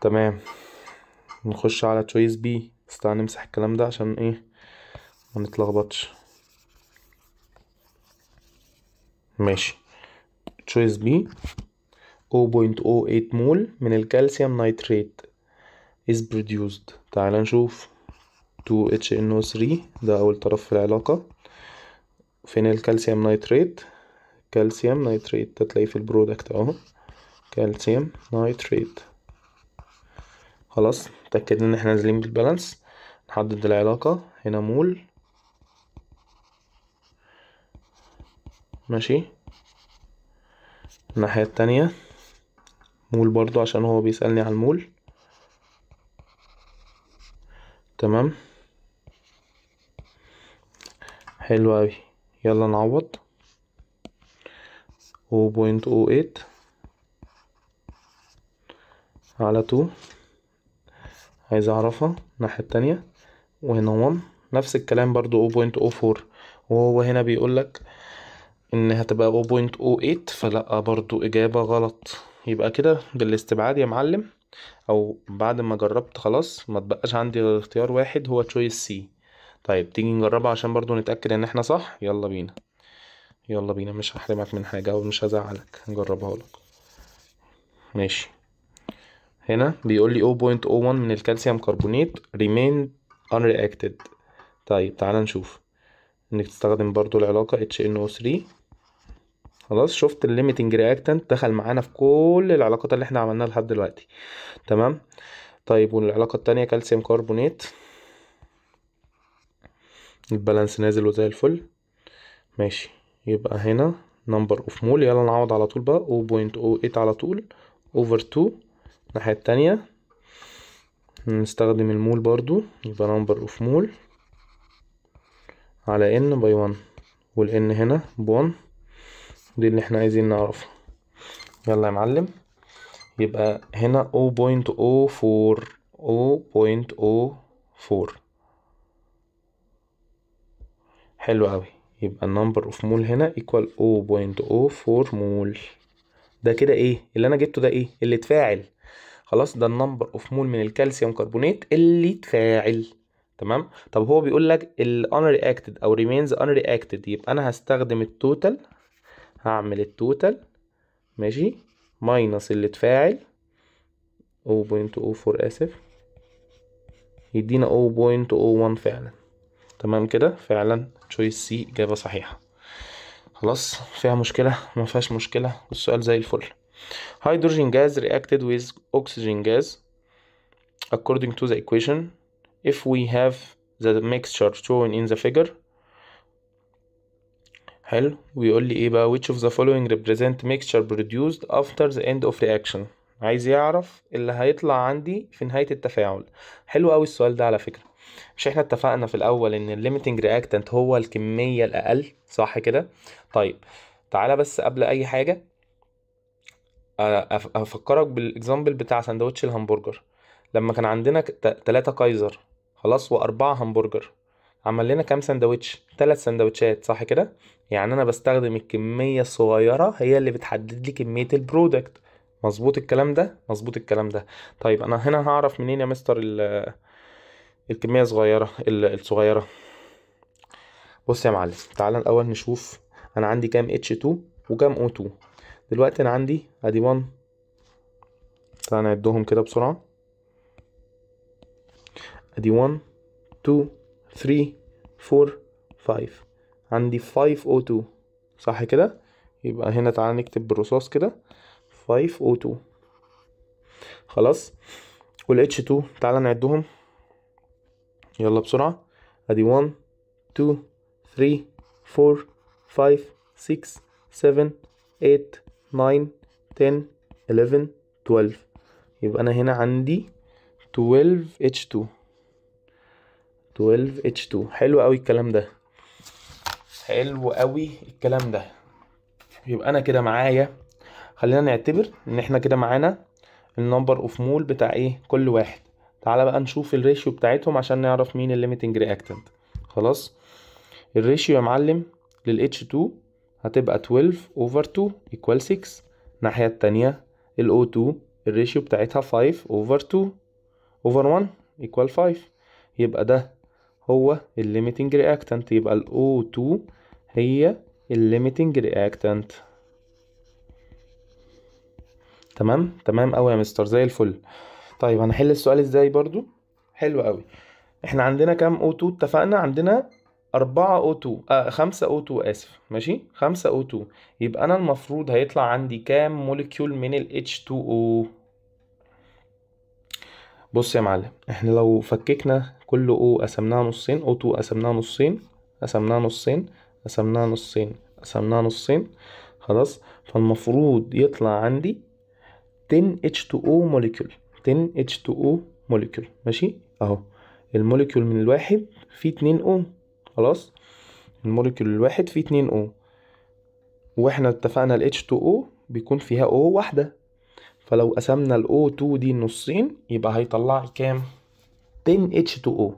تمام، نخش على تشويس بي. بس تعالى نمسح الكلام ده عشان ايه ما نتلخبطش. ماشي، تشويس بي 0.08 مول من الكالسيوم نيتريت is produced. تعال نشوف 2HNO3 ده أول طرف في العلاقة. فين الكالسيوم نيتريت؟ كالسيوم نيتريت هتلاقيه في البرودكت اهو، كالسيوم نيتريت. خلاص، متأكد ان احنا نازلين بالبالانس. نحدد العلاقة هنا مول، ماشي. الناحية التانية مول برضو عشان هو بيسألني على المول. تمام، حلو اوي. يلا نعوض. 0.08 على 2، عايز اعرفها الناحية التانية. وهنا 1 نفس الكلام برضو 0.04، وهو هنا بيقولك ان هتبقى 0.08، فلا برضو اجابة غلط. يبقى كده بالاستبعاد يا معلم، او بعد ما جربت خلاص ما تبقاش عندي غير اختيار واحد هو تشويس سي. طيب تيجي نجربها عشان برضو نتأكد ان احنا صح. يلا بينا، يلا بينا، مش هحرمك من حاجة او مش هزعلك، نجربها لك. ماشي، هنا بيقول لي 0.01 من الكالسيوم كربونات remain unreacted. طيب تعال نشوف انك تستخدم برضو العلاقة HNO3. خلاص، شفت الليميتنج رياكتنت دخل معانا في كل العلاقات اللي احنا عملناها لحد دلوقتي. تمام. طيب والعلاقة التانية كالسيوم كربونات، البالانس نازل وزي الفل. ماشي، يبقى هنا نمبر اوف مول. يلا نعوض على طول بقى 0.08 على طول over 2. الناحية التانية نستخدم المول برضو، يبقى نمبر اوف مول على n باي 1، والn هنا ب1. دي اللي احنا عايزين نعرفها. يلا يا معلم، يبقى هنا 0.04 0.04. حلو قوي. يبقى النمبر اوف مول هنا equal 0.04 مول. ده كده ايه اللي انا جبته؟ ده ايه اللي اتفاعل؟ خلاص، ده النمبر اوف مول من الكالسيوم كربونات اللي اتفاعل. تمام. طب هو بيقول لك ال unreacted او remains unreacted، يبقى انا هستخدم التوتال، هعمل التوتال ماشي ماينس اللي اتفاعل 0.04 اسف، يدينا 0.01 فعلا. تمام كده، فعلا تشويس سي اجابة صحيحة. خلاص، فيها مشكلة؟ ما فيهاش مشكلة، السؤال زي الفل. hydrogen gas reacted with oxygen gas according to the equation if we have the mixture shown in the figure. حلو، ويقول لي ايه بقى which of the following represent mixture produced after the end of reaction. عايز يعرف اللي هيطلع عندي في نهاية التفاعل. حلو قوي السؤال ده على فكرة. مش احنا اتفقنا في الاول ان الليميتنج رياكتنت هو الكمية الاقل، صح كده؟ طيب تعالى بس قبل اي حاجة افكرك بالاكزامبل بتاع سندوتش الهمبرجر. لما كان عندنا 3 كايزر خلاص و4 همبرجر، عمل لنا كام سندوتش؟ 3 سندوتشات، صح كده؟ يعني انا بستخدم الكمية الصغيرة هي اللي بتحدد لي كمية البرودكت. مظبوط الكلام ده؟ مظبوط الكلام ده. طيب انا هنا هعرف منين يا مستر الكمية الصغيرة؟ بص يا معلم، تعالى الاول نشوف انا عندي كام H2 وكام O2. دلوقتي انا عندي ادي 1، تعالى نعدهم كده بسرعة. ادي 1 2 3 4 5، عندي 5 O2، صح كده؟ يبقى هنا تعالى نكتب بالرصاص كده 5 O2. خلاص، وال H2 تعالى نعدهم يلا بسرعة. ادي 1 2 3 4 5 6 7 8 9 10 11 12. يبقى انا هنا عندي 12 H2. 12 H2. حلو قوي الكلام ده، حلو قوي الكلام ده. يبقى انا كده معايا، خلينا نعتبر ان احنا كده معانا النمبر اوف مول بتاع ايه كل واحد. تعالى بقى نشوف الريشيو بتاعتهم عشان نعرف مين الليميتنج رياكتنت. خلاص، الريشيو يا معلم لل H2 هتبقى 12 over 2 equal 6. الناحية التانية ال O2 الريشيو بتاعتها 5/2/1 equal 5. يبقى ده هو الليميتنج رياكتنت، يبقى ال O2 هي الليميتنج رياكتنت. تمام تمام قوي يا مستر، زي الفل. طيب هنحل السؤال ازاي برضو؟ حلو قوي. احنا عندنا كام O2 اتفقنا؟ عندنا 5 O2 اسف، ماشي 5 O2. يبقى انا المفروض هيطلع عندي كام موليكيول من ال H2O؟ بص يا معلم، احنا لو فككنا كل O قسمناها نصين، O2 قسمناها نصين، قسمناها نصين، قسمناها نصين، قسمناها نصين، خلاص. فالمفروض يطلع عندي 10 H2O موليكيول، 10 H2O موليكيول، ماشي اهو. الموليكيول من الواحد فيه 2 O، خلاص. الموليكيول الواحد فيه 2 O، واحنا اتفقنا ال H2O بيكون فيها O واحدة، فلو قسمنا ال O2 دي نصين يبقى هيطلع كام؟ 10 H2O.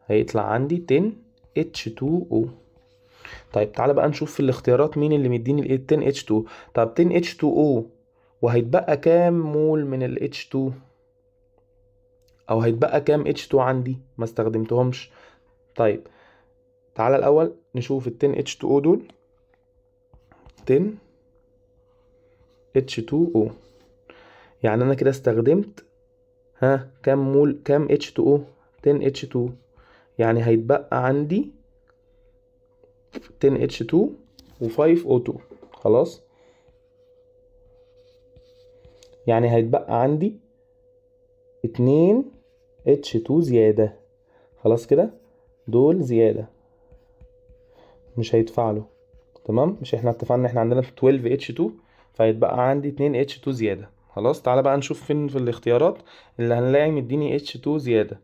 هيطلع عندي 10 H2O. طيب تعالى بقى نشوف في الاختيارات مين اللي مديني ال 10 H2O. طب 10 H2O وهيتبقى كام مول من ال H2، او هيتبقى كام H2 عندي ما استخدمتهمش؟ طيب تعالى الاول نشوف ال 10 H2O دول. 10 H2O يعني انا كده استخدمت كام مول، كام H2O؟ 10 H2. يعني هيتبقى عندي 10 H2 و5 O2، خلاص. يعني هيتبقى عندي 2 H2 زيادة، خلاص كده. دول زيادة مش هيتفعلوا، تمام. مش احنا اتفقنا ان احنا عندنا 12 H2، فهيتبقى عندي 2 H2 زيادة، خلاص. تعالى بقى نشوف فين في الاختيارات اللي هنلاقي مديني H2 زيادة.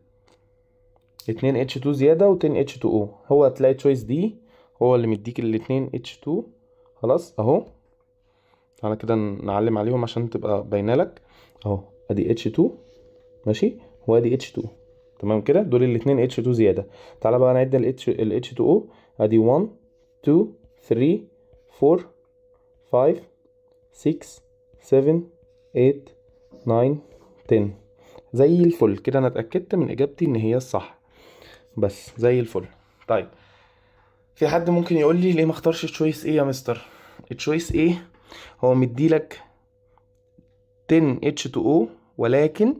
2 H2 زيادة و 10 H2O. هو هتلاقي تشويس دي هو اللي مديك ال 2 H2، خلاص اهو. تعالى كده نعلم عليهم عشان تبقى باينه لك اهو. ادي H2 ماشي، وادي H2، تمام كده. دول الاتنين H2 زيادة. تعالى بقى نعد ال H2O. ادي 1 2 3 4 5 6 7 8 9 10. زي الفل كده، انا اتأكدت من اجابتي ان هي الصح، بس زي الفل. طيب في حد ممكن يقول لي ليه ما اختارش تشويس ايه يا مستر؟ التشويس ايه هو مديلك 10 H2O ولكن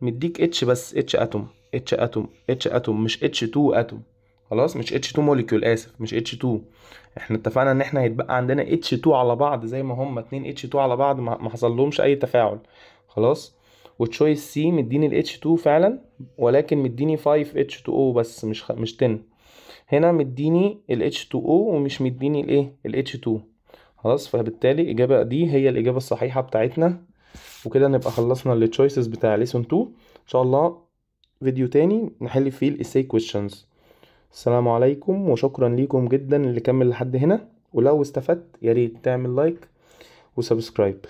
مديك H بس، H اتوم، H اتوم، H اتوم، مش H2 اتوم، خلاص. مش H2 موليكيول، اسف، مش H2. احنا اتفقنا ان احنا هيتبقى عندنا H2 على بعض زي ما هما 2 H2 على بعض، ما حصل لهمش اي تفاعل، خلاص. وتشويس سي مديني ال H2 فعلا ولكن مديني 5 H2O بس، مش 10. هنا مديني ال H2O ومش مديني الايه، ال H2، خلاص. فبالتالي الإجابة دي هي الإجابة الصحيحة بتاعتنا. وكده نبقى خلصنا التشويسز بتاع ليسون 2. إن شاء الله فيديو تاني نحل فيه الإساي كويشنز. السلام عليكم وشكرا ليكم جدا اللي كمل لحد هنا، ولو استفدت ياريت تعمل لايك وسبسكرايب.